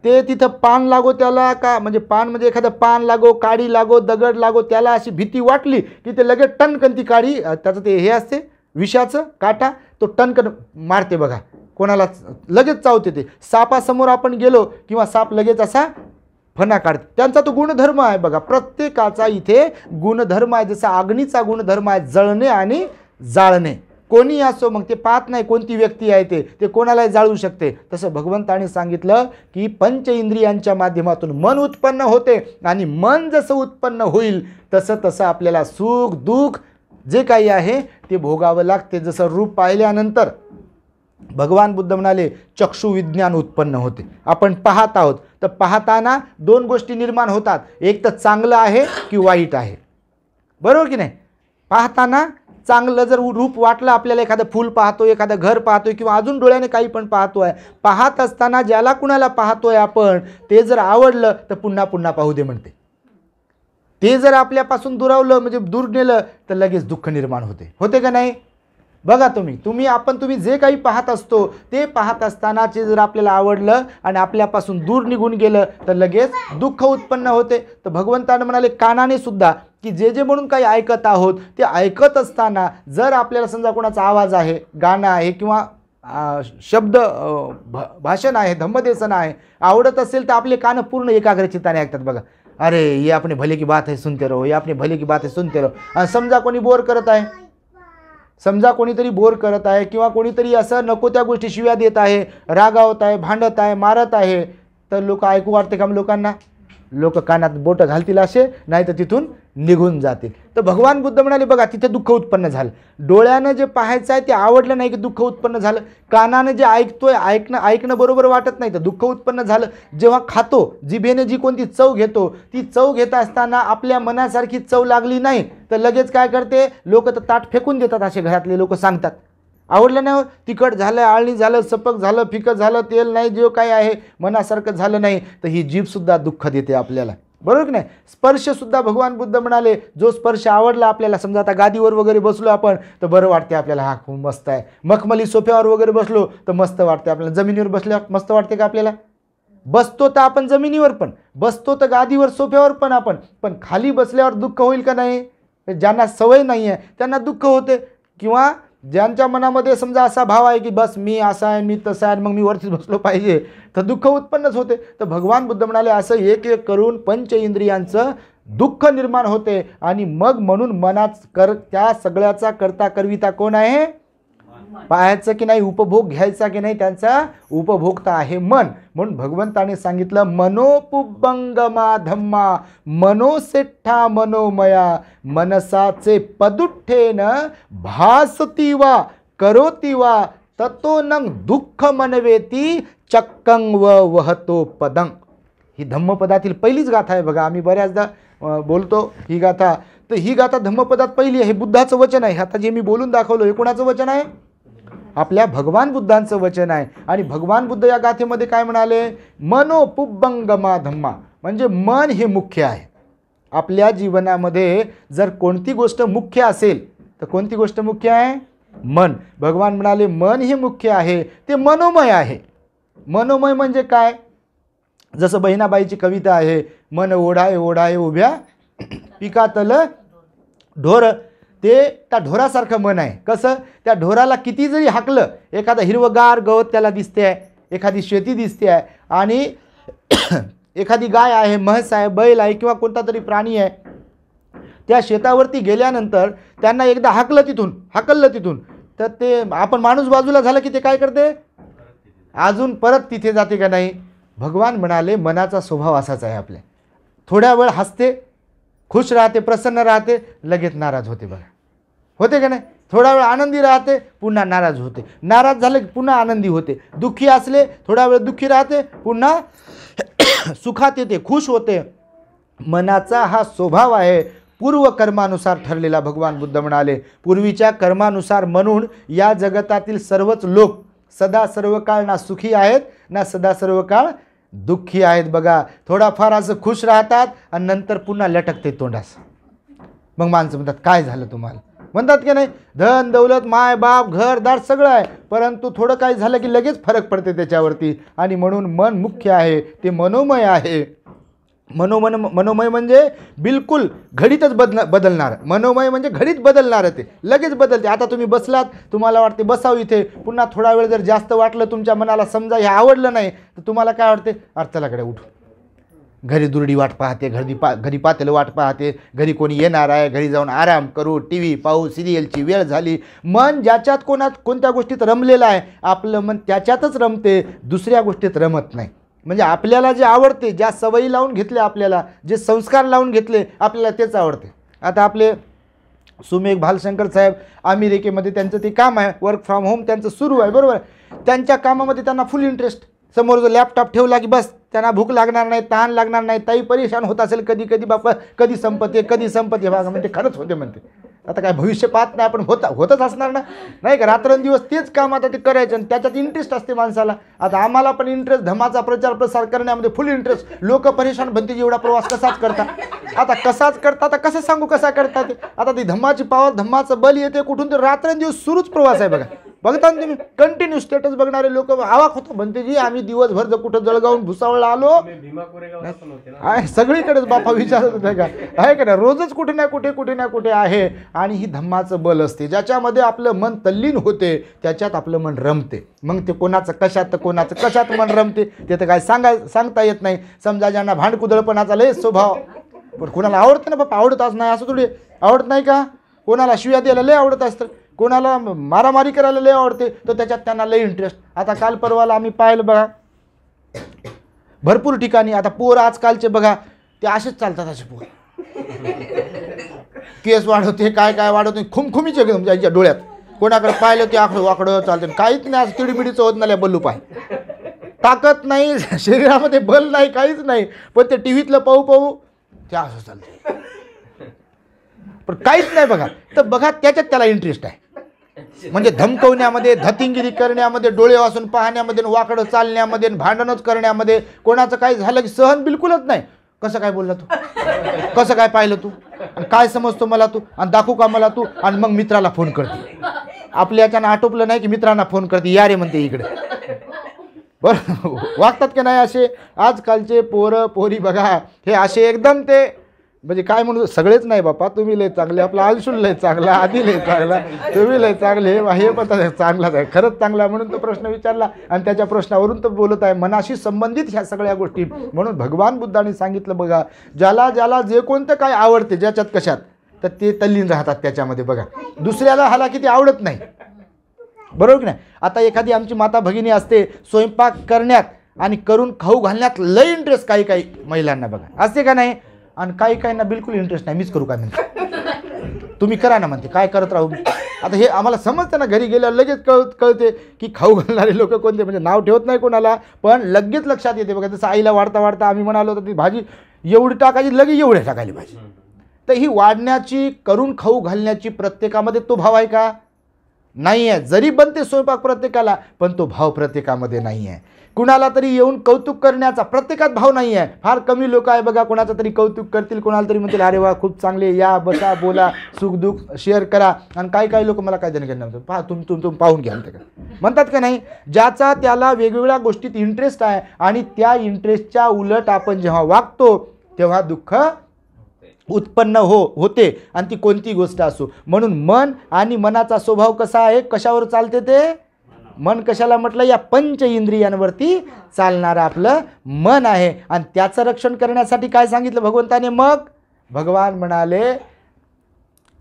ते तिथं पान लागो त्याला, का म्हणजे पान म्हणजे एखादं पान लागो, काडी लागो, दगड लागो, त्याला अशी भीती वाटली की ते लगेच टणकन ती काडी, त्याचं ते हे असते विषाचं काटा, तो टणकन मारते. बघा, कोणाला लगेच चावते ते. सापासमोर आपण गेलो किंवा साप लगेच असा फणा काढते, त्यांचा तो गुणधर्म आहे. बघा, प्रत्येकाचा इथे गुणधर्म आहे. जसा अग्नीचा गुणधर्म आहे जळणे आणि जाळणे. कोणी असो, मग ते पाहत नाही कोणती व्यक्ती आहे, ते कोणालाही जाळू शकते. तसं भगवंताने सांगितलं की पंच इंद्रियांच्या माध्यमातून मन उत्पन्न होते, आणि मन जसं उत्पन्न होईल तसं तसं आपल्याला सुख दुःख जे काही आहे ते भोगावं लागते. जसं रूप पाहिल्यानंतर भगवान बुद्ध म्हणाले चक्षु विज्ञान उत्पन्न होते. आपण पाहत आहोत तर पाहताना दोन गोष्टी निर्माण होतात, एक तर चांगलं आहे की वाईट आहे, बरोबर की नाही? पाहताना चांगलं जर रूप वाटलं आपल्याला, एखादं फूल पाहतोय, एखादं घर पाहतोय किंवा अजून डोळ्याने काही पण पाहतोय, पाहत असताना ज्याला कुणाला पाहतोय आपण ते जर आवडलं तर पुन्हा पुन्हा पाहू दे म्हणते. ते जर आपल्यापासून दुरावलं म्हणजे दूर नेलं तर लगेच दुःख निर्माण होते. होते का नाही? बघा, तुम्ही जे काही पाहत असतो ते पाहत असतानाचे जर आपल्याला आवडलं आणि आपल्यापासून दूर निघून गेलं तर लगेच दुःख उत्पन्न होते. तर भगवंताने म्हणाले कानाने सुद्धा की जे जे म्हणून काही ऐकत आहोत ते ऐकत असताना जर आपल्याला समजा कोणाचा आवाज आहे, गाणं आहे किंवा शब्द भाषण आहे, धम्मदेशन आहे, आवडत असेल तर आपले कान पूर्ण एकाग्रचित्ताने ऐकतात बघा. अरे ये आपने भले की बात है सुनते रहो, ये आपने भले की बात है सुनते रहो. आणि समजा कोणी बोर करत आहे, समजा कोणीतरी बोर करत आहे किंवा कोणीतरी असं नको त्या गोष्टी शिव्या देत आहे, रागावत आहे, भांडत आहे, मारत आहे, तर लोक ऐकू वाटते का लोकांना? लोक कानात बोटं घालतील असे, नाही तर तिथून निघून जातील. तर भगवान बुद्ध म्हणाले बघा तिथे दुःख उत्पन्न झालं. डोळ्यानं जे पाहायचं आहे ते आवडलं नाही की दुःख उत्पन्न झालं. कानानं जे ऐकतोय ऐकणं बरोबर वाटत नाही तर दुःख उत्पन्न झालं. जेव्हा खातो, जिभेने जी कोणती चव घेतो, ती चव घेत असताना आपल्या मनासारखी चव लागली नाही तर लगेच काय करते, लोक तर ताट फेकून देतात. असे घरातले लोक सांगतात, आवडलं नाही, तिखट झालं, आळणी झालं, सपक झालं, फिकं झालं, तेल नाही, जे काय आहे मनासारखं झालं नाही, तर ही जीभसुद्धा दुःख देते आपल्याला, बरोबर की नाही. स्पर्शसुद्धा भगवान बुद्ध म्हणाले जो स्पर्श आवडला आपल्याला, समजा आता गादीवर वगैरे बसलो आपण तर बरं वाटते आपल्याला, हा खूप मस्त आहे. मखमली सोफ्यावर वगैरे बसलो तर मस्त वाटते आपल्याला. जमिनीवर बसल्यावर मस्त वाटते का आपल्याला? बसतो तर आपण जमिनीवर पण, बसतो तर गादीवर सोफ्यावर पण खाली बसल्यावर दुःख होईल का नाही? ज्यांना सवय नाही आहे त्यांना दुःख होते. किंवा ज्यांच्या मनामध्ये समजा असा भाव आहे की बस मी असा आहे, मी तसा आहे, मग मी वरतीच बसलो पाहिजे, तर दुःख उत्पन्नच होते. तर भगवान बुद्ध म्हणाले असं एक एक करून पंच इंद्रियांचं दुःख निर्माण होते. आणि मग म्हणून मनात त्या सगळ्याचा करता करविता कोण आहे? पाहायचं की नाही, उपभोग घ्यायचा की नाही, त्यांचा उपभोक्ता आहे मन. म्हणून भगवंताने सांगितलं मनोपुब्बंगमा धम्मा मनोसेठ्ठा मनोमया मनसाचे पदुठ्ठेन भासती वा करोती वा ततो नंग दुःख मनवेती चक्कंग व वहतो पदंग. ही धम्मपदातील पहिलीच गाथा आहे बघा. आम्ही बऱ्याचदा बोलतो ही गाथा, तर ही गाथा धम्मपदात पहिली आहे. बुद्धाचं वचन आहे. आता जे मी बोलून दाखवलं हे कोणाचं वचन आहे? आपल्या भगवान बुद्धांचं वचन आहे. आणि भगवान बुद्ध या गाथेमध्ये काय म्हणाले? मनोपुब्बंगमा धम्मा, म्हणजे मन हे मुख्य आहे. आपल्या जीवनामध्ये जर कोणती गोष्ट मुख्य असेल तर कोणती गोष्ट मुख्य आहे? मन. भगवान म्हणाले मन हे मुख्य आहे, ते मनोमय आहे. मनोमय म्हणजे काय? जसं बहिणाबाईची कविता आहे, मन ओढाय ओढाय उभ्या पिकातल ढोर, ते त्या ढोरासारखं मन आहे. कसं? त्या ढोराला किती जरी हाकलं, एखादा हिरवगार गवत त्याला दिसते आहे, एखादी शेती दिसते आहे, आणि एखादी गाय आहे, म्हैस आहे, बैल आहे किंवा कोणता तरी प्राणी आहे, त्या शेतावरती गेल्यानंतर त्यांना एकदा हाकललं तिथून तर ते आपण माणूस बाजूला झालं की ते काय करते? अजून परत तिथे जाते का नाही? भगवान म्हणाले मनाचा स्वभाव असाच आहे. आपल्या थोड्या वेळ हसते, खुश राहते, प्रसन्न राहते, लगेच नाराज होते बघा. होते का नाही? थोडा वेळ आनंदी राहते, पुन्हा नाराज होते, नाराज झाले की पुन्हा आनंदी होते, दुःखी असले थोडा वेळ दुःखी राहते, पुन्हा सुखात येते, खुश होते. मनाचा हा स्वभाव आहे, पूर्व कर्मानुसार ठरलेला. भगवान बुद्ध म्हणाले पूर्वीच्या कर्मानुसार म्हणून या जगतातील सर्वच लोक सदा सर्व काळ ना सुखी आहेत ना सदा सर्व काळ दुःखी आहेत बघा. थोडाफार असं खुश राहतात आणि नंतर पुन्हा लटकते तोंडास. मग माणसं म्हणतात काय झालं तुम्हाला? म्हणतात की नाही, धन दौलत माय बाप घरदार सगळं आहे, परंतु थोडं काय झालं की लगेच फरक पडते त्याच्यावरती. आणि म्हणून मन मुख्य आहे, ते मनोमय आहे. मनोमय म्हणजे बिलकुल घडीतच बदलणार. मनोमय म्हणजे घडीत बदलणार, ते लगेच बदलते. आता तुम्ही बसलात, तुम्हाला वाटते बसाव इथे, पुन्हा थोडा वेळ जर जास्त वाटलं तुमच्या मनाला, समजा हे आवडलं नाही तर तुम्हाला काय वाटते? चलाकडे उठू, घरी दुरडी वाट पाहते, घरी पातेलं वाट पाहते, घरी कोणी येणार आहे, घरी जाऊन आराम करू, टी व्ही पाहू, सिरियलची वेळ झाली. मन ज्याच्यात कोणत्या गोष्टीत रमलेलं आहे, आपलं मन त्याच्यातच रमते, दुसऱ्या गोष्टीत रमत नाही. म्हणजे आपल्याला जे आवडते, ज्या सवयी लावून घेतले, आपल्याला जे संस्कार लावून घेतले, आपल्याला तेच आवडते. आता आपले सुमेघ भालशंकर साहेब अमेरिकेमध्ये त्यांचं ते काम आहे, वर्क फ्रॉम होम त्यांचं सुरू आहे, बरोबर. त्यांच्या कामामध्ये त्यांना फुल इंटरेस्ट. समोर जो लॅपटॉप ठेवला की बस त्यांना भूक लागणार नाही, तहान लागणार नाही. ताई परेशान होत असेल कधी कधी, बापा कधी संपते बघा म्हणते. खरंच होते म्हणते. आता काय भविष्य पाहत नाही आपण, होतच असणार ना, नाही का? रात्रंदिवस तेच काम आता ते करायचं आणि त्याच्यात इंटरेस्ट असते माणसाला. आता आम्हाला पण इंटरेस्ट, धम्माचा प्रचार प्रसार करण्यामध्ये फुल इंटरेस्ट. लोक परेशान बनते, एवढा प्रवास कसाच करता. आता कसं सांगू कसा करता ते. आता ती धम्माची पावर, धम्माचं बल येते कुठून? तर रात्रंदिवस सुरूच प्रवास आहे बघा. बघता ना तुम्ही कंटिन्यू स्टेटस बघणारे लोक आवाक होतो म्हणते जी आम्ही दिवसभर जर कुठं जळगावून भुसावळला आलो आहे सगळीकडेच बापा विचारत होते का आहे का नाही रोजच कुठे ना कुठे आहे. आणि ही धम्माचं बल असते ज्याच्यामध्ये आपलं मन तल्लीन होते त्याच्यात आपलं मन रमते. मग ते कोणाचं कशात मन रमते ते तर काय सांगता येत नाही. समजा ज्यांना भांडकुदळपणाचा लय स्वभाव पण कोणाला आवडतं ना बापा आवडतच नाही असं थोडी आवडत नाही का. कोणाला शिव्या द्यायला लय आवडत असतं कोणाला मारामारी करायला लय आवडते तर त्याच्यात त्यांना लय इंटरेस्ट. आता काल परवाला आम्ही पाहिलं बघा भरपूर ठिकाणी आता पोर आजकालचे बघा ते असेच चालतात असे पोर केस वाढवते काय वाढवते खुमखुमीचे एकदम त्यांच्या डोळ्यात कोणाकडे पाहिलं ते आकडं वाकडं चालते काहीच नाही आज तिडीमिडीचं होत नाही बल्लू पाय ताकद नाही शरीरामध्ये बल नाही काहीच नाही पण ते टीव्हीतलं पाहू ते असं चालते पण काहीच नाही बघा. तर बघा त्याच्यात त्याला इंटरेस्ट आहे म्हणजे धमकवण्यामध्ये धतिंगिरी करण्यामध्ये डोळे वाचून पाहण्यामध्ये वाकडं चालण्यामध्ये भांडणच करण्यामध्ये. कोणाचं काही झालं की सहन बिलकुलच नाही. कसं काय बोलला तू कसं काय पाहिलं तू आणि काय समजतो मला तू आणि दाखवू का मला तू आणि मग मित्राला फोन करते. आपल्या याच्यानं आटोपलं नाही की मित्रांना फोन करते या रे म्हणते इकडे. बरं वागतात की नाही असे आजकालचे पोरं पोरी बघा हे असे एकदम ते म्हणजे काय म्हणू सगळेच नाही बापा तुम्ही लय चांगले आपला अंशुल लय चांगला आधी लय चांगला तुम्ही लय चांगले हे पण चांगलाच आहे खरंच चांगला म्हणून तो प्रश्न विचारला आणि त्याच्या प्रश्नावरून तो बोलत आहे मनाशी संबंधित ह्या सगळ्या गोष्टी. म्हणून भगवान बुद्धांनी सांगितलं बघा ज्याला जे कोणतं काय आवडते ज्याच्यात कशात तर ते तल्लीन राहतात त्याच्यामध्ये. बघा दुसऱ्याला हाला की ते आवडत नाही बरोबर की नाही. आता एखादी आमची माता भगिनी असते स्वयंपाक करण्यात आणि करून खाऊ घालण्यात लय इंटरेस्ट काही महिलांना बघा असते का नाही. आणि काहींना बिलकुल इंटरेस्ट नाही मीच करू काय म्हणते तुम्ही करा ना म्हणते काय करत राहू. आता हे आम्हाला समजतं ना घरी गेल्यावर लगेच कळते की खाऊ घालणारे लोक कोणते म्हणजे नाव ठेवत नाही कोणाला पण लगेच लक्षात येते बघा. जसं आईला वाढता आम्ही म्हणालो तर ती भाजी एवढी टाकायची लगे एवढी टाकायली भाजी. तर ही वाढण्याची करून खाऊ घालण्याची प्रत्येकामध्ये तो भाव आहे का नाही आहे. जरी बनते स्वयंपाक प्रत्येकाला पण तो भाव प्रत्येकामध्ये नाही आहे. कुणाला तरी येऊन कौतुक करण्याचा प्रत्येकात भाव नाही आहे. फार कमी लोक आहे बघा कोणाचं तरी कौतुक करतील कोणाला तरी म्हणतील अरे वा खूप चांगले या बसा बोला सुखदुःख शेअर करा. आणि काही लोक मला काय देणं घेणं नव्हतं पहा तुम्ही पाहून घ्या म्हणतात का नाही. ज्याचा त्याला वेगवेगळ्या गोष्टीत इंटरेस्ट आहे आणि त्या इंटरेस्टच्या उलट आपण जेव्हा वागतो तेव्हा दुःख उत्पन्न होते आणि ती कोणती गोष्ट असो. म्हणून मन आणि मनाचा स्वभाव कसा आहे कशावर चालते ते मन कशाला म्हटलं या पंच इंद्रियांवरती चालणारं आपलं मन आहे. आणि त्याचं रक्षण करण्यासाठी काय सांगितलं भगवंताने मग भगवान म्हणाले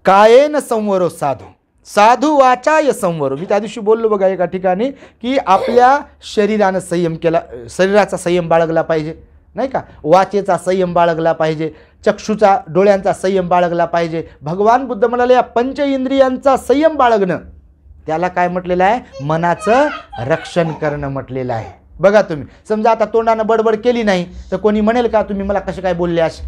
कायेन संवरो साधू वाचाय संवरो. मी त्या दिवशी बोललो बघा एका ठिकाणी की आपल्या शरीरानं संयम केला शरीराचा संयम बाळगला पाहिजे नाही का. वाचेचा संयम बाळगला पाहिजे चक्षुचा डोळ्यांचा संयम बाळगला पाहिजे. भगवान बुद्ध म्हणाले या पंच इंद्रियांचा संयम बाळगणं त्याला काय म्हटलेलं आहे मनाचं रक्षण करणं म्हटलेलं आहे. बघा तुम्ही समजा आता तोंडानं बडबड केली नाही तर कोणी म्हणेल का तुम्ही मला कसे काय बोलले असे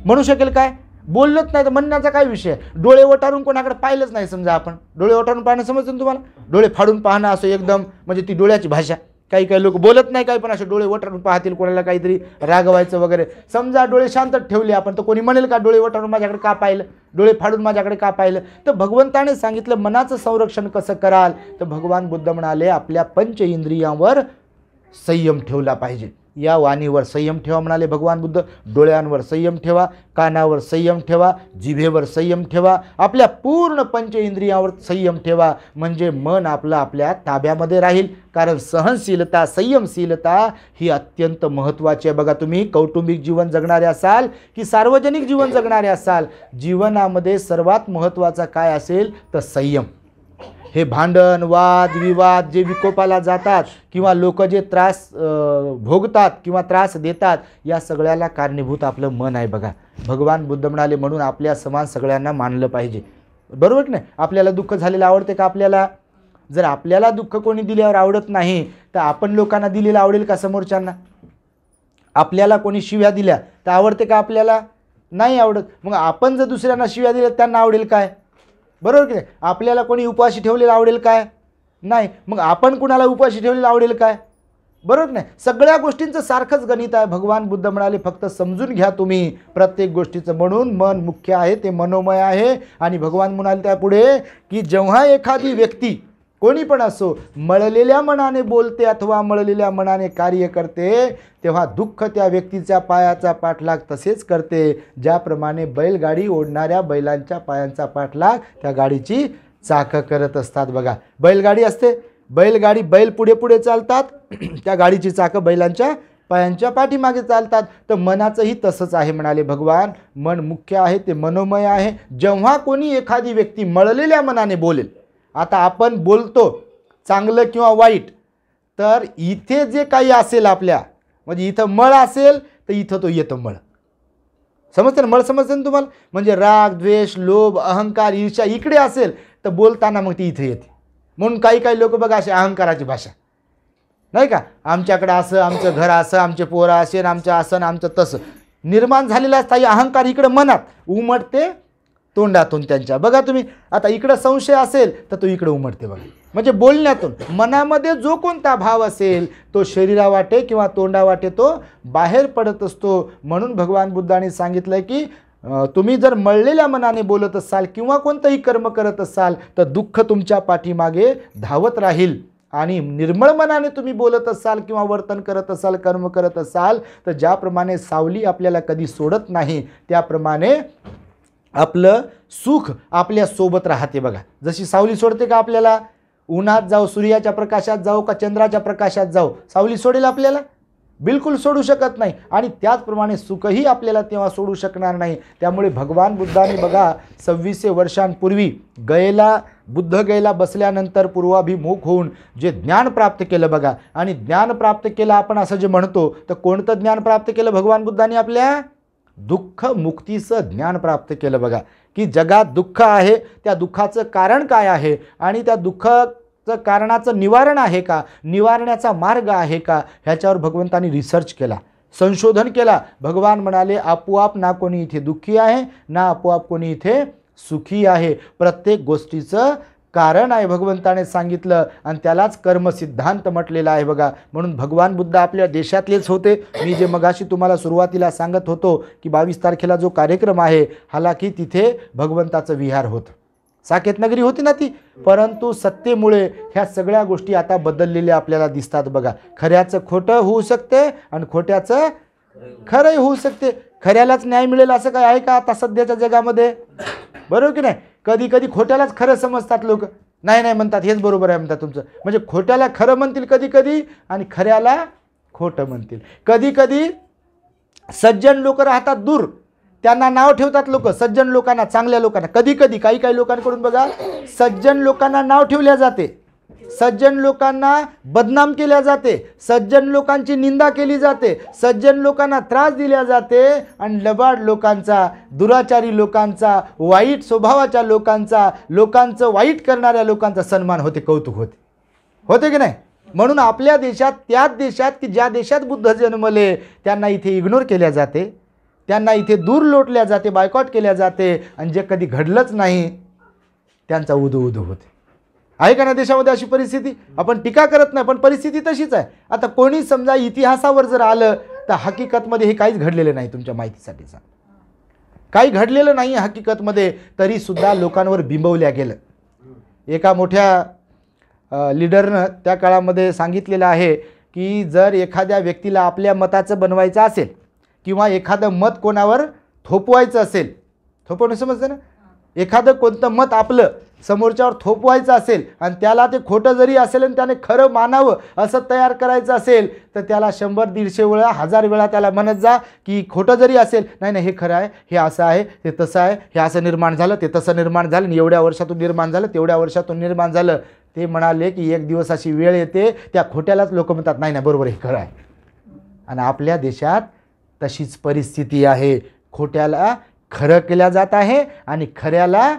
म्हणू शकेल काय बोललंच नाही तर म्हणण्याचा काय विषय. डोळे वटारून कोणाकडे पाहिलंच नाही समजा आपण डोळे वटारून पाहणं समजतं ना तुम्हाला. डोळे फाडून पाहणं असं एकदम म्हणजे ती डोळ्याची भाषा. काही लोक बोलत नाही काही पण असे डोळे वटारून पाहतील कोणाला काहीतरी रागवायचं वगैरे. समजा डोळे शांत ठेवले आपण तर कोणी म्हणेल का डोळे वटारून माझ्याकडे का पाहिलं डोळे फाडून माझ्याकडे का पाहिलं. तर भगवंताने सांगितलं मनाचं संरक्षण कसं कराल तर भगवान बुद्ध म्हणाले आपल्या पंच इंद्रियांवर संयम ठेवला पाहिजे. या वाणीवर संयम ठेवा म्हणाले भगवान बुद्ध. डोळ्यांवर संयम ठेवा कानावर संयम ठेवा जिभेवर संयम ठेवा आपल्या पूर्ण पंच इंद्रियावर संयम ठेवा म्हणजे मन आपलं आपल्या ताब्यामध्ये राहील. कारण सहनशीलता संयमशीलता ही अत्यंत महत्त्वाची आहे. बघा तुम्ही कौटुंबिक जीवन जगणारे असाल की सार्वजनिक जीवन जगणारे असाल जीवनामध्ये सर्वात महत्त्वाचा काय असेल तर संयम. हे भांडण वाद विवाद जे विकोपाला जातात किंवा लोक जे त्रास भोगतात किंवा त्रास देतात या सगळ्याला कारणीभूत आपलं मन आहे. बघा भगवान बुद्ध म्हणाले म्हणून आपल्या समान सगळ्यांना मानलं पाहिजे बरोबर की नाही. आपल्याला दुःख झालेलं आवडते का आपल्याला जर आपल्याला दुःख कोणी दिल्यावर आवडत नाही तर आपण लोकांना दिलेलं आवडेल का समोरच्यांना. आपल्याला कोणी शिव्या दिल्या तर आवडते का आपल्याला नाही आवडत. मग आपण जर दुसऱ्यांना शिव्या दिल्या त्यांना आवडेल काय बरोबर की नाही. आपल्याला कोणी उपाशी ठेवलेलं आवडेल काय नाही. मग आपण कुणाला उपाशी ठेवलेलं आवडेल काय बरोबर नाही. सगळ्या गोष्टींचं सारखंच गणित आहे. भगवान बुद्ध म्हणाले फक्त समजून घ्या तुम्ही प्रत्येक गोष्टीचं. म्हणून मन मुख्य आहे ते मनोमय आहे. आणि भगवान म्हणाले त्यापुढे की जेव्हा एखादी व्यक्ती कोणी पण असो, मळलेल्या मनाने बोलते अथवा मळलेल्या मनाने कार्य करते, तेव्हा दुःख त्या व्यक्तीच्या पायाचा पाठलाग तसेच करते, ज्याप्रमाणे बैलगाडी ओढणाऱ्या बैलांच्या पायांचा पाठलाग त्या गाडीची चाकं करत असतात. बघा, बैलगाडी असते, बैलगाडी, बैल पुढे पुढे चालतात, त्या गाडीची चाकं बैलांच्या पायांच्या पाठीमागे चालतात. तर मनाचंही तसंच आहे म्हणाले भगवान. मन मुख्य आहे, ते मनोमय आहे. जेव्हा कोणी एखादी व्यक्ती मळलेल्या मनाने बोलेल, आता आपण बोलतो चांगलं किंवा वाईट, तर इथे जे काही असेल आपल्या, म्हणजे इथं मळ असेल तर इथं तो येतो मळ. समजतं ना, मळ समजतं ना तुम्हाला? म्हणजे राग, द्वेष, लोभ, अहंकार, ईर्ष्या इकडे असेल तर बोलताना मग ती इथे येते. म्हणून काही काही लोक बघा असे अहंकाराची भाषा, नाही का, आमच्याकडं असं, आमचं घर असं, आमचे पोरं असेल, आमचं असं, आमचं तसं निर्माण झालेला असता. अहंकार इकडं मनात उमटते, तोंडातून त्यांच्या. बघा तुम्ही, आता इकडं संशय असेल तर तो इकडं उमटते. बघा, म्हणजे बोलण्यातून मनामध्ये जो कोणता भाव असेल तो शरीरावाटे किंवा तोंडावाटे तो बाहेर पडत असतो. म्हणून भगवान बुद्धांनी सांगितलं की तुम्ही जर मळलेल्या मनाने बोलत असाल किंवा कोणतंही कर्म करत असाल तर दुःख तुमच्या पाठीमागे धावत राहील. आणि निर्मळ मनाने तुम्ही बोलत असाल किंवा वर्तन करत असाल, कर्म करत असाल, तर ज्याप्रमाणे सावली आपल्याला कधी सोडत नाही, त्याप्रमाणे आपलं सुख आपल्या सोबत राहते. बघा, जशी सावली सोडते का आपल्याला? उन्हात जाऊ, सूर्याच्या प्रकाशात जाऊ का चंद्राच्या प्रकाशात जाऊ, सावली सोडेल आपल्याला? बिलकुल सोडू शकत नाही. आणि त्याचप्रमाणे सुखही आपल्याला तेव्हा सोडू शकणार नाही. त्यामुळे भगवान बुद्धांनी बघा 2600 वर्षांपूर्वी बुद्ध गयेला बसल्यानंतर पूर्वाभिमुख होऊन जे ज्ञान प्राप्त केलं बघा, आणि ज्ञान प्राप्त केलं आपण असं जे म्हणतो, तर कोणतं ज्ञान प्राप्त केलं भगवान बुद्धांनी? आपल्या दुःख मुक्तीचं ज्ञान प्राप्त केलं. बघा, की जगात दुःख आहे, त्या दुःखाचं कारण काय आहे आणि त्या दुःखाचं कारणाचं निवारण आहे का, निवारण्याचा मार्ग आहे का, ह्याच्यावर भगवंतांनी रिसर्च केला, संशोधन केला. भगवान म्हणाले आपोआप ना कोणी इथे दुःखी आहे ना आपोआप कोणी इथे सुखी आहे. प्रत्येक गोष्टीचं कारण आहे भगवंताने सांगितलं, आणि त्यालाच कर्मसिद्धांत म्हटलेला आहे. बघा, म्हणून भगवान बुद्ध आपल्या देशातलेच होते. मी जे मगाशी तुम्हाला सुरुवातीला सांगत होतो की 22 तारखेला जो कार्यक्रम आहे, हालाकी तिथे भगवंताचं विहार होतं, साकेत नगरी होती ना ती, परंतु सत्तेमुळे ह्या सगळ्या गोष्टी आता बदललेल्या आपल्याला दिसतात. बघा, खऱ्याचं खोटं होऊ शकते आणि खोट्याचं खरंही होऊ शकते. खऱ्यालाच न्याय मिळेल असं काय आहे का आता सध्याच्या जगामध्ये? बरोबर की नाही? कधी कधी खोट्यालाच खरं समजतात लोक, नाही नाही म्हणतात, हेच बरोबर आहे म्हणतात तुमचं. म्हणजे खोट्याला खरं म्हणतील कधी कधी आणि खऱ्याला खोटं म्हणतील. कधी कधी सज्जन लोक राहतात दूर, त्यांना नाव ठेवतात लोक, सज्जन लोकांना, चांगल्या लोकांना. कधी कधी काही काही लोकांकडून बघा सज्जन लोकांना नाव ठेवल्या जाते, सज्जन लोकांना बदनाम केल्या जाते, सज्जन लोकांची निंदा केली जाते, सज्जन लोकांना त्रास दिल्या जाते, आणि लबाड लोकांचा, दुराचारी लोकांचा, वाईट स्वभावाच्या लोकांचा, लोकांचं वाईट करणाऱ्या लोकांचा सन्मान होते, कौतुक होते. होते की नाही? म्हणून आपल्या देशात, त्याच देशात की ज्या देशात बुद्ध जन्मले, त्यांना इथे इग्नोर केल्या जाते, त्यांना इथे दूर लोटल्या जाते, बायकॉट केल्या जाते, आणि जे कधी घडलंच नाही त्यांचा उदो उदो होते. आहे का ना देशामध्ये अशी परिस्थिती? आपण टीका करत नाही, पण परिस्थिती तशीच आहे. आता कोणी समजा इतिहासावर जर आलं तर हकीकतमध्ये हे काहीच घडलेलं नाही. तुमच्या माहितीसाठी सांग, काही घडलेलं नाही हकीकतमध्ये, तरीसुद्धा लोकांवर बिंबवल्या गेलं. एका मोठ्या लीडरनं त्या काळामध्ये सांगितलेलं आहे की जर एखाद्या व्यक्तीला आपल्या मताचं बनवायचं असेल किंवा एखादं मत कोणावर थोपवायचं असेल, थोपवणं समजतं ना, एखादं कोणतं मत आपलं समोरच्यावर थोपवायचं असेल आणि त्याला ते खोटं जरी असेल आणि त्याने खरं मानावं असं तयार करायचं असेल, तर त्याला 100-150 वेळा, 1000 वेळा त्याला म्हणत जा की खोटं जरी असेल, नाही नाही हे खरं आहे, हे असं आहे, ते तसं आहे, हे असं निर्माण झालं, ते तसं निर्माण झालं, आणि एवढ्या वर्षातून निर्माण झालं, तेवढ्या वर्षातून निर्माण झालं. ते म्हणाले की एक दिवस अशी वेळ येते त्या खोट्यालाच लोक म्हणतात नाही नाही बरोबर हे खरं आहे. आणि आपल्या देशात तशीच परिस्थिती आहे. खोट्याला खरं केल्या जात आहे आणि खऱ्याला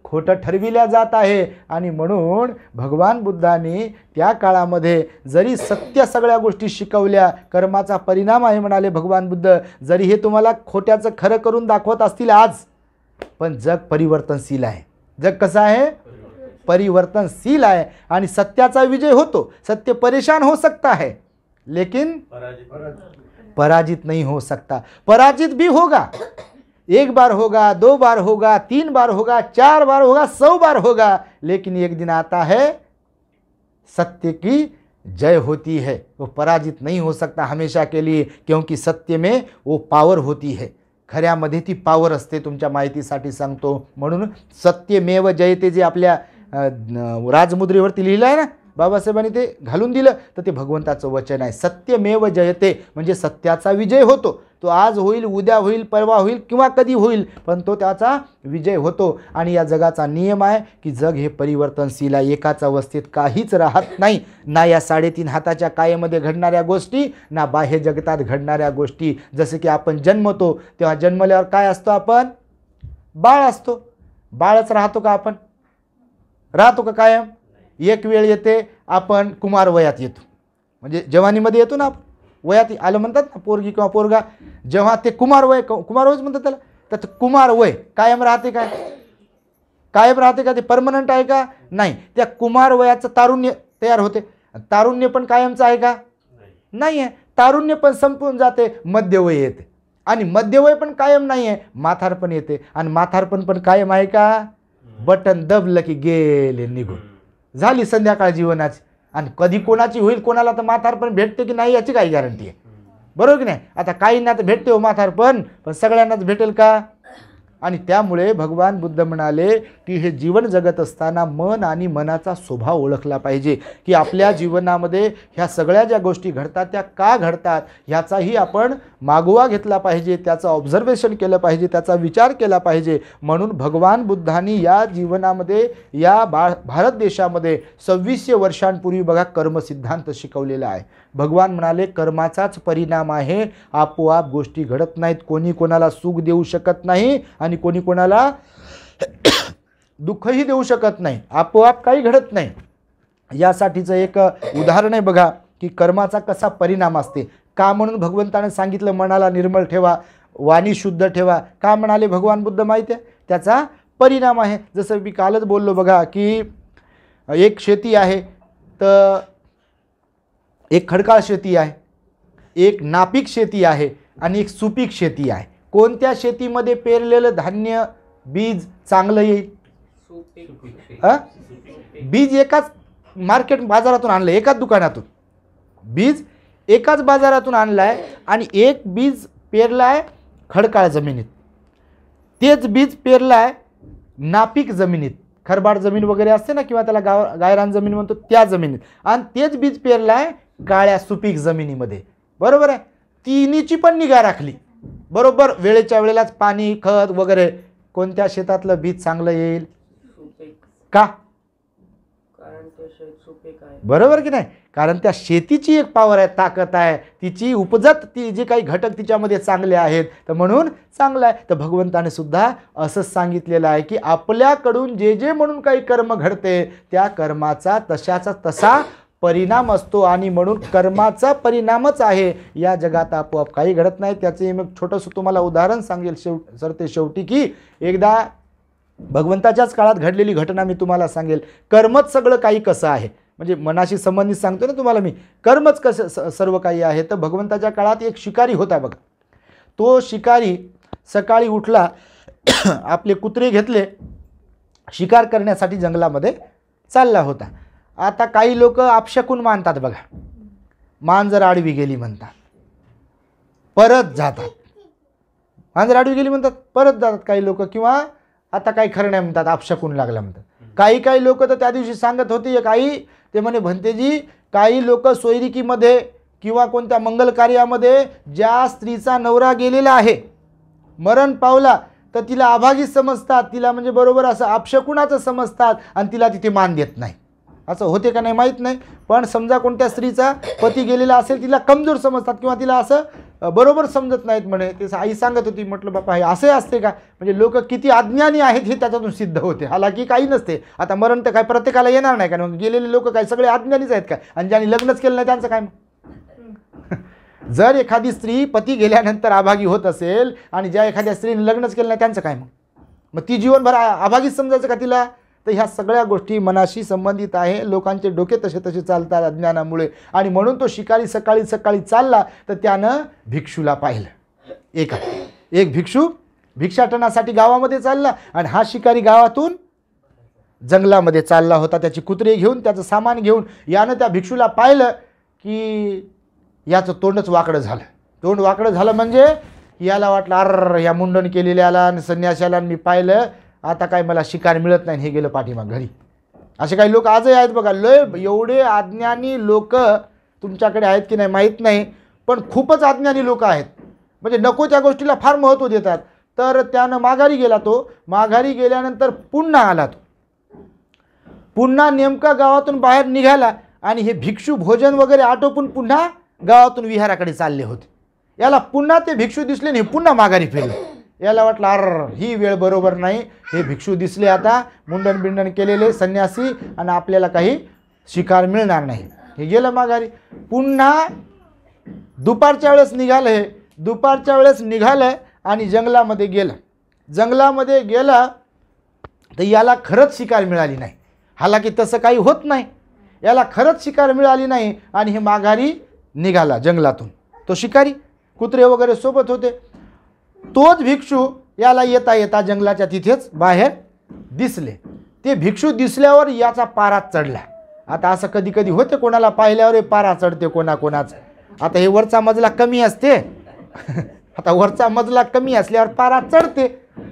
खोटं ठरविल्या जात आहे. आणि म्हणून भगवान बुद्धांनी त्या काळामध्ये जरी सत्य सगळ्या गोष्टी शिकवल्या, कर्माचा परिणाम आहे म्हणाले भगवान बुद्ध, जरी हे तुम्हाला खोट्याचं खरं करून दाखवत असतील आज, पण जग परिवर्तनशील आहे. जग कसं आहे? परिवर्तनशील आहे. आणि सत्याचा विजय होतो. सत्य परेशान हो सकता है लेकिन पराजित नहीं हो सकता. पराजित भी होगा, 1 बार होगा, 2 बार होगा, 3 बार होगा, 4 बार होगा, 100 बार होगा, लेकिन एक दिन आता है सत्य की जय होती है, वो पराजित नहीं हो सकता हमेशा के लिए, क्योंकि सत्य में वो पावर होती है, खऱ्यामध्ये ती पावर असते. तुमच्या माहितीसाठी सांगतो. म्हणून सत्यमेव जयते जे आपल्या राजमुद्रेवरती लिहिलं आहे ना, बाबासाहेबांनी ते घालून दिलं, तर ते भगवंताचं वचन आहे. सत्यमेव जयते म्हणजे सत्याचा विजय होतो. तो आज होईल, उद्या होईल, परवा होईल किंवा कधी होईल, पण तो त्याचा विजय होतो. आणि या जगाचा नियम आहे की जग हे परिवर्तनशील आहे, एकाच अवस्थेत काहीच राहत नाही. ना या 3.5 हाताच्या कायेमध्ये घडणाऱ्या गोष्टी, ना बाह्य जगतात घडणाऱ्या गोष्टी. जसे की आपण जन्मतो तेव्हा जन्मल्यावर काय असतो, आपण बाळ असतो. बाळच राहतो का, आपण राहतो का कायम? एक वेळ येते आपण कुमार वयात येतो, म्हणजे जवानीमध्ये येतो ना, वयात आलं म्हणतात ना, पोरगी किंवा पोरगा जेव्हा ते कुमार वयच म्हणतात त्याला, तर कुमार वय कायम राहते काय? कायम राहते का? ते परमनंट आहे का? नाही. त्या कुमार वयाचं तारुण्य तयार होते. तारुण्य पण कायमचं आहे का? नाही आहे. तारुण्य पण संपून जाते, मध्यवय येते. आणि मध्यवय पण कायम नाही आहे, म्हातारपण येते. आणि म्हातारपण पण कायम आहे का? बटन दबलं की गेले निघून, झाली संध्याकाळ जीवनाची. आणि कधी कोणाची होईल, कोणाला तर म्हातारपण भेटते की नाही याची काही गॅरंटी आहे, बरोबर की नाही? आता काहींना तर भेटते हो म्हातारपण, पण सगळ्यांनाच भेटेल का? आणि त्यामुळे भगवान बुद्ध म्हणाले की हे जीवन जगत असताना मन आणि मनाचा स्वभाव ओळखला पाहिजे, की आपल्या जीवनामध्ये ह्या सगळ्या ज्या गोष्टी घडतात त्या का घडतात ह्याचाही आपण मागोवा घेतला पाहिजे, त्याचं ऑब्झर्वेशन केलं पाहिजे, त्याचा विचार केला पाहिजे. म्हणून भगवान बुद्धांनी या जीवनामध्ये, या भारत देशामध्ये 2600 वर्षांपूर्वी बघा कर्मसिद्धांत शिकवलेला आहे. भगवान म्हणाले कर्माचाच परिणाम आहे, आपोआप गोष्टी घडत नाहीत. कोणी कोणाला सुख देऊ शकत नाही आणि कोणी कोणाला दुःखही देऊ शकत नाही, आपोआप काही घडत नाही. यासाठीचं एक उदाहरण आहे बघा की कर्माचा कसा परिणाम असते. का म्हणून भगवंताने सांगितलं मनाला निर्मळ ठेवा, वाणी शुद्ध ठेवा. का म्हणाले भगवान बुद्ध माहिती आहे? त्याचा परिणाम आहे. जसं मी कालच बोललो बघा की एक शेती आहे, तर एक खडकाळ शेती आहे, एक नापीक शेती आहे आणि एक सुपीक शेती आहे. कोणत्या शेतीमध्ये पेरलेलं धान्य बीज चांगलं येईल? बीज एकाच मार्केट बाजारातून आणलं, एकाच दुकानातून बीज एकाच बाजारातून आणलाय आणि एक बीज पेरलाय खडकाळ जमिनीत, तेच बीज पेरलाय नापीक जमिनीत, खरबाड जमीन वगैरे असते ना, किंवा त्याला गायरान जमीन म्हणतो त्या जमिनीत, आणि तेच बीज पेरलाय काळ्या सुपीक जमिनीमध्ये. बरोबर आहे? तिन्हीची पण निगा राखली बरोबर, वेळेच्या वेळेलाच पाणी खत वगैरे. कोणत्या शेतातलं बीज चांगलं येईल? का? बरोबर की नाही? कारण त्या शेतीची एक पॉवर आहे, ताकद आहे, तिची उपजत, ती जे काही घटक तिच्यामध्ये चांगले आहेत, तर म्हणून चांगलं आहे. तर भगवंताने सुद्धा असंच सांगितलेलं आहे की आपल्याकडून जे जे म्हणून काही कर्म घडते त्या कर्माचा तशाचा तसा परिणाम असतो. आणि म्हणून कर्माचा परिणामच आहे, या जगात आपोआप काही घडत नाही. त्याचे मी छोटंसं तुम्हाला उदाहरण सांगेल शेवटी की एकदा भगवंताच्याच काळात घडलेली घटना मी तुम्हाला सांगेल. कर्मच सगळं काही कसं आहे, म्हणजे मनाशी संबंधित सांगतो ना तुम्हाला मी, कर्मच कसं सर्व काही आहे. तर भगवंताच्या काळात एक शिकारी होता बघा. तो शिकारी सकाळी उठला, आपले कुत्रे घेतले, शिकार करण्यासाठी जंगलामध्ये चालला होता. आता काही लोक अपशकुन मानतात बघा, मांजर आडवी गेली म्हणतात, परत जातात. मांजर आडवी गेली म्हणतात, परत जातात काही लोक, किंवा आता काही खरं नाही म्हणतात, अपशकुन लागला म्हणतात. काही लोक तर त्या दिवशी सांगत होते एक आई, ते म्हणे भंतेजी काही लोक सोयरिकीमध्ये किंवा कोणत्या मंगल कार्यामध्ये ज्या स्त्रीचा नवरा गेलेला आहे, मरण पावला, तर तिला अभागी समजतात, तिला म्हणजे बरोबर असं अपशकुनाचं समजतात आणि तिला तिथे मान देत नाही. असं होते का नाही माहीत नाही, पण समजा कोणत्या स्त्रीचा पती गेलेला असेल तिला कमजोर समजतात किंवा तिला असं बरोबर समजत नाहीत म्हणे. ते आई सांगत होती. म्हटलं बापा हे असे असते का? म्हणजे लोक किती अज्ञानी आहेत हे त्याच्यातून सिद्ध होते. हालाकी काही नसते. आता मरण तर काय प्रत्येकाला येणार नाही का? गेलेले लोक काय सगळे अज्ञानीच आहेत का? आणि ज्यांनी लग्नच केलं नाही त्यांचं काय? जर एखादी स्त्री पती गेल्यानंतर अभागी होत असेल आणि ज्या एखाद्या स्त्रीने लग्नच केलं नाही त्यांचं काय? मग ती जीवनभर अभागीच समजायचं का तिला? तर ह्या सगळ्या गोष्टी मनाशी संबंधित आहे. लोकांचे डोके तसे चालतात अज्ञानामुळे. आणि म्हणून तो शिकारी सकाळी चालला, तर त्यानं भिक्षूला पाहिलं. एक भिक्षू भिक्षाटनासाठी गावामध्ये चालला आणि हा शिकारी गावातून जंगलामध्ये चालला होता त्याची कुत्रे घेऊन, त्याचं सामान घेऊन. यानं त्या भिक्षूला पाहिलं की याचं तोंडच वाकडं झालं. तोंड वाकडं झालं म्हणजे याला वाटलं अर या मुंडन केलेल्याला आणि संन्याशाला मी पाहिलं, आता काय मला शिकार मिळत नाही. हे गेलं पाठीमाग घरी. असे काही लोक आजही आहेत बघा. लय एवढे अज्ञानी लोक तुमच्याकडे आहेत की नाही माहीत नाही, पण खूपच अज्ञानी लोक आहेत. म्हणजे नको त्या गोष्टीला फार महत्त्व देतात. तर त्यानं माघारी गेला. तो माघारी गेल्यानंतर पुन्हा आला. तो पुन्हा नेमका गावातून बाहेर निघाला आणि हे भिक्षू भोजन वगैरे आटोपून पुन्हा गावातून विहाराकडे चालले होते. याला पुन्हा ते भिक्षू दिसले आणि पुन्हा माघारी फिरले. याला वाटलं अर ही वेळ बरोबर नाही. हे भिक्षू दिसले आता मुंडन बिंडन केलेले संन्यासी आणि आपल्याला काही शिकार मिळणार नाही. हे गेलं माघारी. पुन्हा दुपारच्या वेळेस निघालं. हे दुपारच्या वेळेस निघालं आणि जंगलामध्ये गेलं. जंगलामध्ये गेला तर याला खरंच शिकार मिळाली नाही. हालाकी तसं काही होत नाही. याला खरंच शिकार मिळाली नाही आणि हे माघारी निघाला जंगलातून. तो शिकारी कुत्रे वगैरे सोबत होते. तोच भिक्षू याला येता येता जंगलाच्या तिथेच बाहेर दिसले. ते भिक्षू दिसल्यावर याचा पारा चढला. आता असं कधी कधी होते, कोणाला पाहिल्यावर हे पारा चढते कोणाकोणाचं. आता हे वरचा मजला कमी असते. आता वरचा मजला कमी असल्यावर पारा चढते.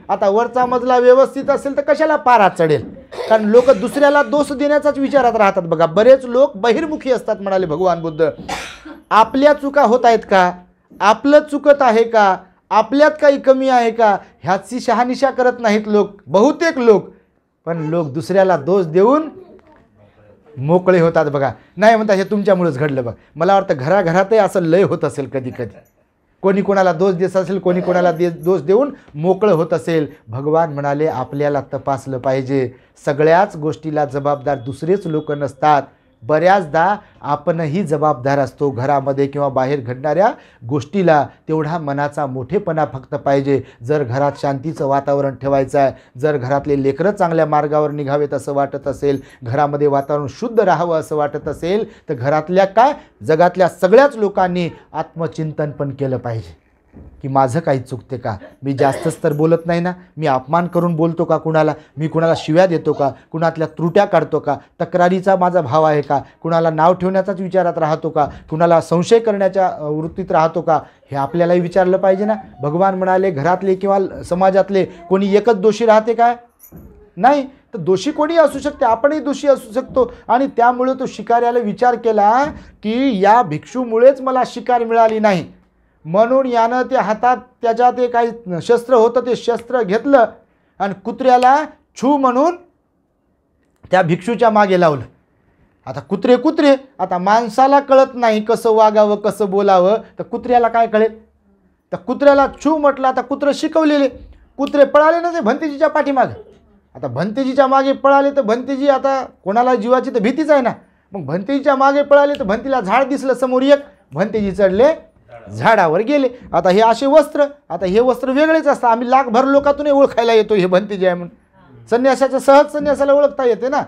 आता वरचा मजला व्यवस्थित असेल तर कशाला पारा चढेल. कारण लोक दुसऱ्याला दोष देण्याचाच विचारात राहतात बघा. बरेच लोक बहिर्मुखी असतात म्हणाले भगवान बुद्ध. आपल्या चुका होत आहेत का, आपलं चुकत आहे का, आपल्यात काही कमी आहे का, ह्याची शहानिशा करत नाहीत लोक, बहुतेक लोक. पण लोक दुसऱ्याला दोष देऊन मोकळे होतात बघा. नाही म्हणतात हे तुमच्यामुळेच घडलं बघ. मला वाटतं घराघरातही असं लय होत असेल कधी कधी. कोणी कोणाला दोष देत असेल, कोणी कोणाला दोष देऊन मोकळं होत असेल. भगवान म्हणाले आपल्याला तपासलं पाहिजे. सगळ्याच गोष्टीला जबाबदार दुसरेच लोक नसतात. बऱ्याचदा आपणही जबाबदार असतो. घरामध्ये किंवा बाहेर घडणाऱ्या गोष्टीला तेवढा मनाचा मोठेपणा फक्त पाहिजे. जर घरात शांतीचं वातावरण ठेवायचं आहे, जर घरातले लेकरं चांगल्या मार्गावर निघावेत असं वाटत असेल, घरामध्ये वातावरण शुद्ध राहावं असं वाटत असेल, तर घरातल्या काय जगातल्या सगळ्याच लोकांनी आत्मचिंतन पण केलं पाहिजे की माझं काही चुकते का. मी जास्तच तर बोलत नाही ना. मी अपमान करून बोलतो का कुणाला, मी कुणाला शिव्या देतो का, कुणातल्या त्रुट्या काढतो का, तक्रारीचा माझा भाव आहे का, कुणाला नाव ठेवण्याचाच विचारात राहतो का, कुणाला संशय करण्याच्या वृत्तीत राहतो का, हे आपल्यालाही विचारलं पाहिजे ना. भगवान म्हणाले घरातले किंवा समाजातले कोणी एकच दोषी राहते काय, नाही. तर दोषी कोणी असू शकते, आपणही दोषी असू शकतो. आणि त्यामुळे तो शिकाऱ्याला विचार केला की या भिक्षूमुळेच मला शिकार मिळाली नाही, म्हणून यानं ते हातात त्याच्या ते काही शस्त्र होतं ते शस्त्र घेतलं आणि कुत्र्याला छू म्हणून त्या भिक्षूच्या मागे लावलं. आता कुत्रे आता माणसाला कळत नाही कसं वागावं कसं बोलावं, तर कुत्र्याला काय कळेल. तर कुत्र्याला छू म्हटलं. आता कुत्रं शिकवलेले कुत्रे पळाले ना ते भंतेजीच्या पाठीमागे. आता भंतेजीच्या मागे पळाले तर भंतेजी आता कोणाला जीवाची तर भीतीच आहे ना. मग भंतेजीच्या मागे पळाले तर भंतीला झाड दिसलं समोर एक, भंतेजी चढले झाडावर गेले. आता हे असे वस्त्र, आता हे वस्त्र वेगळेच असतात. आम्ही लाखभर लोकातूनही ओळखायला येतो हे भंतेजी आहे म्हणून. संन्यासाच्या सहज संन्यासाला ओळखता येते ना.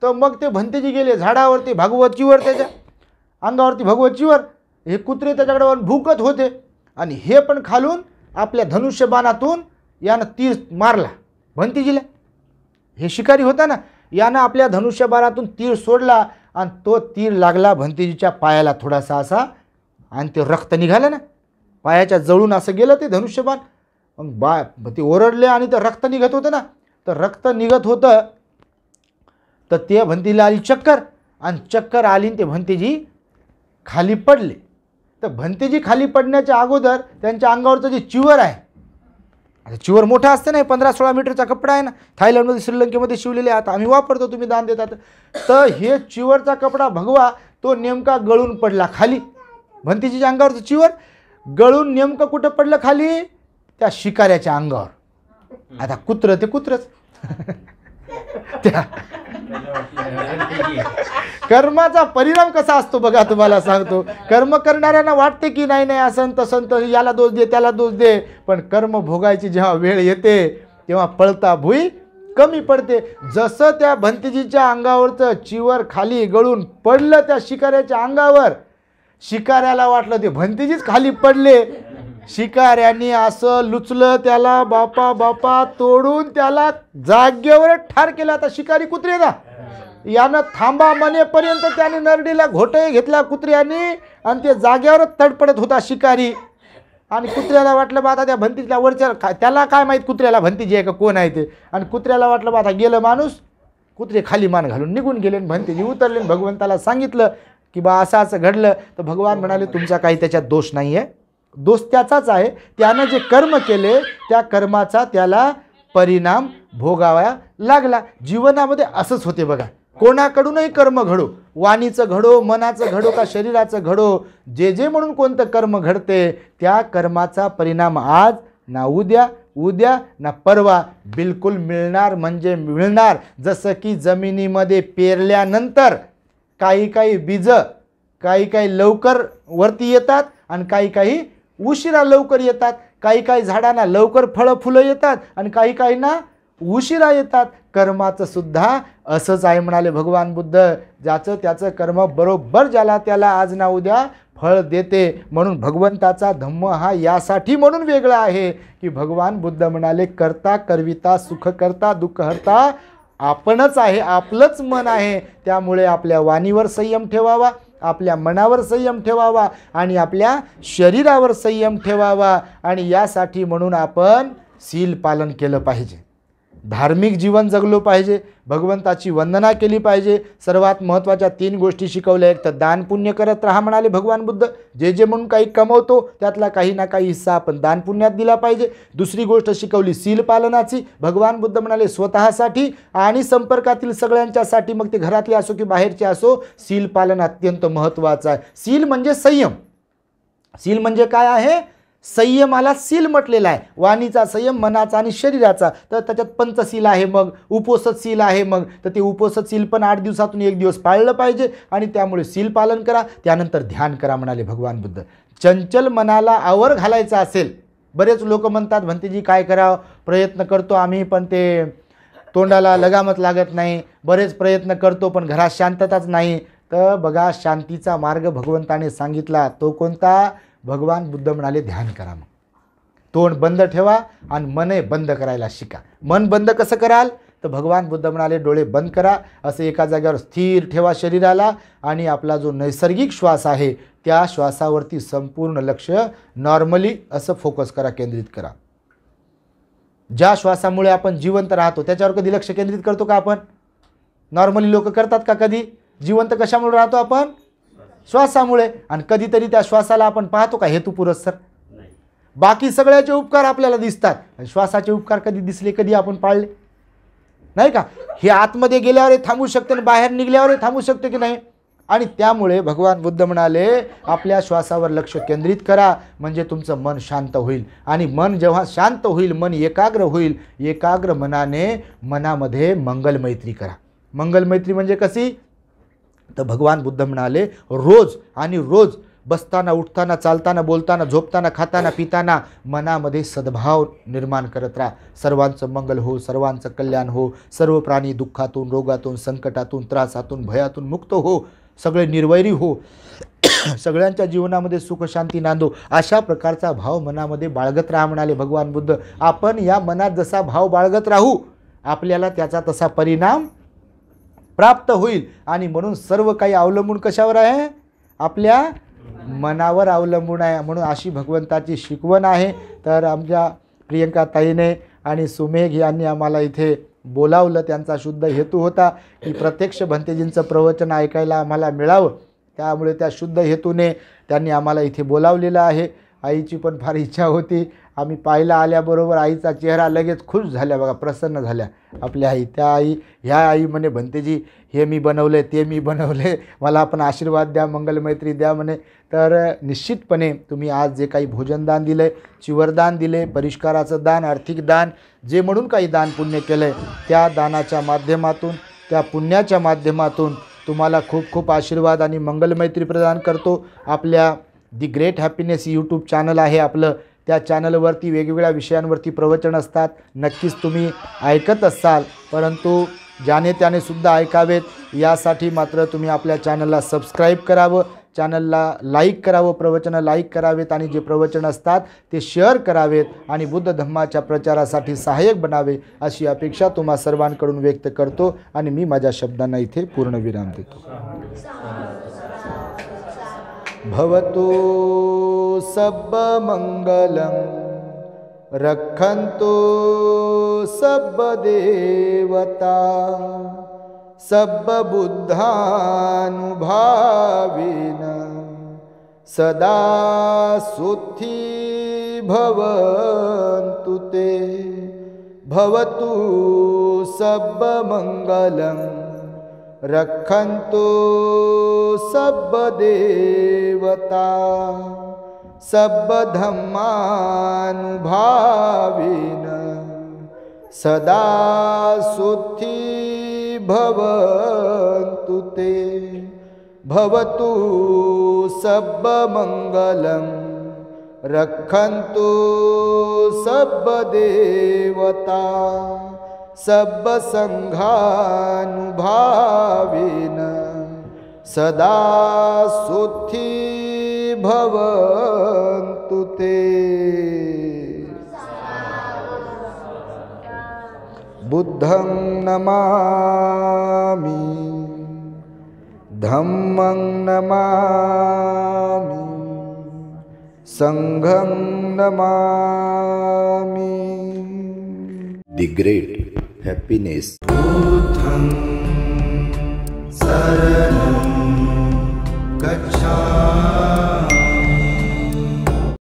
तर मग ते भंतेजी गेले झाडावरती, भगवतचीवर त्याच्या अंगावरती भगवतचीवर. हे कुत्रे त्याच्याकडे भुकत होते आणि हे पण खालून आपल्या धनुष्यबाणातून यानं तीर मारला भंतेजीला. हे शिकारी होता ना, यानं आपल्या धनुष्यबाणातून तीर सोडला आणि तो तीर लागला भंतेजीच्या पायाला थोडासा असा आणि ते रक्त निघालं ना पायाच्या जवळून असं गेलं ते धनुष्यबाण. मग ते ओरडले आणि ते रक्त निघत होतं ना. तर रक्त निघत होतं तर ते भंतीला आली चक्कर आणि चक्कर आली ते भंतेजी खाली पडले. तर भंतेजी खाली पडण्याच्या अगोदर त्यांच्या अंगावरचं जे चिवर आहे, आता चिवर मोठा असते ना, 15-16 मीटरचा कपडा आहे ना, थायलंडमध्ये श्रीलंकेमध्ये शिवलेले आता आम्ही वापरतो, तुम्ही दान देतात. तर हे चिवरचा कपडा भगवा तो नेमका गळून पडला खाली. भंतेजीच्या अंगावरचं चिवर गळून नेमकं कुठं पडलं खाली, त्या शिकाऱ्याच्या अंगावर. आता कुत्रं ते कुत्रच त्या कर्माचा परिणाम कसा असतो बघा तुम्हाला सांगतो. कर्म करणाऱ्यांना वाटते की नाही नाही असं तसं याला दोष दे त्याला दोष दे, पण कर्म भोगायची जेव्हा वेळ येते तेव्हा पळता भुई कमी पडते. जसं त्या भंतेजीच्या अंगावरचं चिवर खाली गळून पडलं त्या शिकाऱ्याच्या अंगावर, शिकाऱ्याला वाटलं ते भंतेजीच खाली पडले शिकाऱ्यांनी असं लुचलं त्याला, बापा बापा तोडून त्याला जागेवर ठार केला. आता शिकारी कुत्रे ना, यानं थांबा म्हणेपर्यंत त्याने नरडीला घोटे घेतला कुत्र्याने आणि ते जागेवरच तडपडत होता शिकारी. आणि कुत्र्याला वाटलं बा आता त्या भंतीच्या वरच्या त्याला काय माहीत कुत्र्याला भंतीची आहे का कोण आहे ते. आणि कुत्र्याला वाटलं बा आता गेलं माणूस. कुत्रे खाली मान घालून निघून गेले, भंतीजी उतरले. भगवंताला सांगितलं की बा असं असं घडलं. तर भगवान म्हणाले तुमचा काही त्याच्यात दोष नाही आहे, दोष त्याचाच आहे. त्यानं जे कर्म केले त्या कर्माचा त्याला परिणाम भोगावा लागला. जीवनामध्ये असंच होते बघा. कोणाकडूनही कर्म घडो, वाणीचं घडो, मनाचं घडो का शरीराचं घडो, जे जे म्हणून कोणतं कर्म घडते त्या कर्माचा परिणाम आज ना उद्या, उद्या ना परवा बिलकुल मिळणार म्हणजे मिळणार. जसं की जमिनीमध्ये पेरल्यानंतर काही काही बीज काही काही लवकर वरती येतात आणि काही काही उशिरा लवकर येतात. काही काही झाडांना लवकर फळं फुलं येतात आणि काही काहींना उशिरा येतात. कर्माचं सुद्धा असंच आहे म्हणाले भगवान बुद्ध. ज्याचं त्याचं कर्म बरोबर ज्याला त्याला आज ना उद्या फळ देते. म्हणून भगवंताचा धम्म हा यासाठी म्हणून वेगळा आहे की भगवान बुद्ध म्हणाले करता करविता सुख करता दुःख हरता आपणच आहे, आपलंच मन आहे. त्यामुळे आपल्या वाणीवर संयम ठेवावा, आपल्या मनावर संयम ठेवावा आणि आपल्या शरीरावर संयम ठेवावा. आणि यासाठी म्हणून आपण शील पालन केलं पाहिजे, धार्मिक जीवन जगलो पाहिजे, भगवंताची वंदना केली पाहिजे. सर्वात महत्त्वाच्या 3 गोष्टी शिकवल्या. एक तर दान पुण्य करत राहा म्हणाले भगवान बुद्ध. जे जे म्हणून काही कमवतो त्यातला काही ना काही हिस्सा आपण दान पुण्यात दिला पाहिजे. दुसरी गोष्ट शिकवली शील पालनाची. भगवान बुद्ध म्हणाले स्वतःसाठी आणि संपर्कातील सगळ्यांच्यासाठी, मग ते घरातले असो की बाहेरचे असो, शील पालन अत्यंत महत्त्वाचं आहे. शील म्हणजे संयम. शील म्हणजे काय आहे? संयमाला शील म्हटलेला आहे. वाणीचा संयम, मनाचा आणि शरीराचा. तर त्याच्यात पंचशील आहे, मग उपोषित शील आहे. मग तर ते उपोषित शील पण 8 दिवसातून 1 दिवस पाळलं पाहिजे. आणि त्यामुळे शील पालन करा. त्यानंतर ध्यान करा म्हणाले भगवान बुद्ध. चंचल मनाला आवर घालायचा असेल, बरेच लोक म्हणतात भंतेजी काय करावं, प्रयत्न करतो आम्ही पण ते तोंडाला लगामच लागत नाही, बरेच प्रयत्न करतो पण घरात शांतताच नाही. तर बघा शांतीचा मार्ग भगवंताने सांगितला. तो कोणता? भगवान बुद्ध म्हणाले ध्यान करा. मग तोंड बंद ठेवा आणि मन बंद करायला शिका. मन बंद कसं कराल? तर भगवान बुद्ध म्हणाले डोळे बंद करा, असं एका जागेवर स्थिर ठेवा शरीराला आणि आपला जो नैसर्गिक श्वास आहे त्या श्वासावरती संपूर्ण लक्ष नॉर्मली असं फोकस करा, केंद्रित करा. ज्या श्वासामुळे आपण जिवंत राहतो त्याच्यावर कधी लक्ष केंद्रित करतो का आपण? नॉर्मली लोक करतात का कधी? जिवंत कशामुळे राहतो आपण? श्वासामुळे. आणि कधीतरी त्या श्वासाला आपण पाहतो का हेतुपुरस्सर? बाकी सगळ्याचे उपकार आपल्याला दिसतात, श्वासाचे उपकार कधी दिसले, कधी आपण पाळले नाही का? हे आतमध्ये गेल्यावर थांबू शकते आणि बाहेर निघल्यावर थांबू शकते की नाही? आणि त्यामुळे भगवान बुद्ध म्हणाले आपल्या श्वासावर लक्ष केंद्रित करा म्हणजे तुमचं मन शांत होईल. आणि मन जेव्हा शांत होईल, मन एकाग्र होईल, एकाग्र मनाने मनामध्ये मंगलमैत्री करा. मंगलमैत्री म्हणजे कशी? तर भगवान बुद्ध म्हणाले रोज आणि रोज बसताना, उठताना, चालताना, बोलताना, झोपताना, खाताना, पिताना मनामध्ये सद्भाव निर्माण करत राहा. सर्वांचं मंगल हो, सर्वांचं कल्याण हो, सर्व प्राणी दुःखातून, रोगातून, संकटातून, त्रासातून, भयातून मुक्त हो, सगळे निर्वैरी हो, सगळ्यांच्या जीवनामध्ये सुख शांती नांदो, अशा प्रकारचा भाव मनामध्ये बाळगत राहा म्हणाले भगवान बुद्ध. आपण या मनात जसा भाव बाळगत राहू आपल्याला त्याचा तसा परिणाम प्राप्त होईल. आणि म्हणून सर्व काही अवलंबून कशावर आहे? आपल्या मनावर अवलंबून आहे. म्हणून अशी भगवंताची शिकवण आहे. तर आमच्या प्रियंका ताईने आणि सुमेघ यांनी आम्हाला इथे बोलावलं. त्यांचा शुद्ध हेतू होता की प्रत्यक्ष भंतेजींचं प्रवचन ऐकायला आम्हाला मिळावं. त्यामुळे त्या शुद्ध हेतूने त्यांनी आम्हाला इथे बोलावलेलं आहे. आईची पण फार इच्छा होती. आम्ही पाहायला आल्याबरोबर आईचा चेहरा लगेच खुश झाल्या बघा, प्रसन्न झाल्या आपल्या आई. त्या आई, ह्या आई म्हणे भंतेजी हे मी बनवले, ते मी बनवले, मला आपण आशीर्वाद द्या, मंगलमैत्री द्या म्हणे. तर निश्चितपणे तुम्ही आज जे काही भोजनदान दिलं, चिवरदान दिले, परिष्काराचं दान, आर्थिक दान, जे म्हणून काही दान पुण्य केलं आहे त्या दानाच्या माध्यमातून, त्या पुण्याच्या माध्यमातून तुम्हाला खूप खूप आशीर्वाद आणि मंगलमैत्री प्रदान करतो. आपल्या the great happiness YouTube channel आहे आपलं. त्या चॅनलवरती वेगवेगळ्या विषयांवरती प्रवचन असतात. नक्कीच तुम्ही ऐकत असाल, परंतु ज्याने त्याने सुद्धा ऐकावेत यासाठी मात्र तुम्ही आपल्या चॅनलला सबस्क्राईब करावं. चॅनलला लाईक करावं, प्रवचनं लाईक करावेत आणि जे प्रवचन असतात ते शेअर करावेत आणि बुद्ध धम्माच्या प्रचारासाठी सहाय्यक बनावे अशी अपेक्षा तुम्हा सर्वांकडून व्यक्त करतो आणि मी माझ्या शब्दांना इथे पूर्णविराम देतो. भवतु सब्ब मंगलम रक्षन्तु सब्ब देवता सब्ब बुद्धानुभावेन सदा सुखी भवन्तु ते. भवतु सब्ब मंगलम रक्षन्तु सब्ब देवता सब्ब धम्मानुभावेन सदा सुखी भवन्तु ते. भवतु सब्ब मंगलम रक्षन्तु सब्ब देवता सब्ब संघानुभावेन सदा सुखी भवन्तु ते. बुद्धं नमामि धम्मं नमामि संघं नमामि. The great happiness. बुद्धं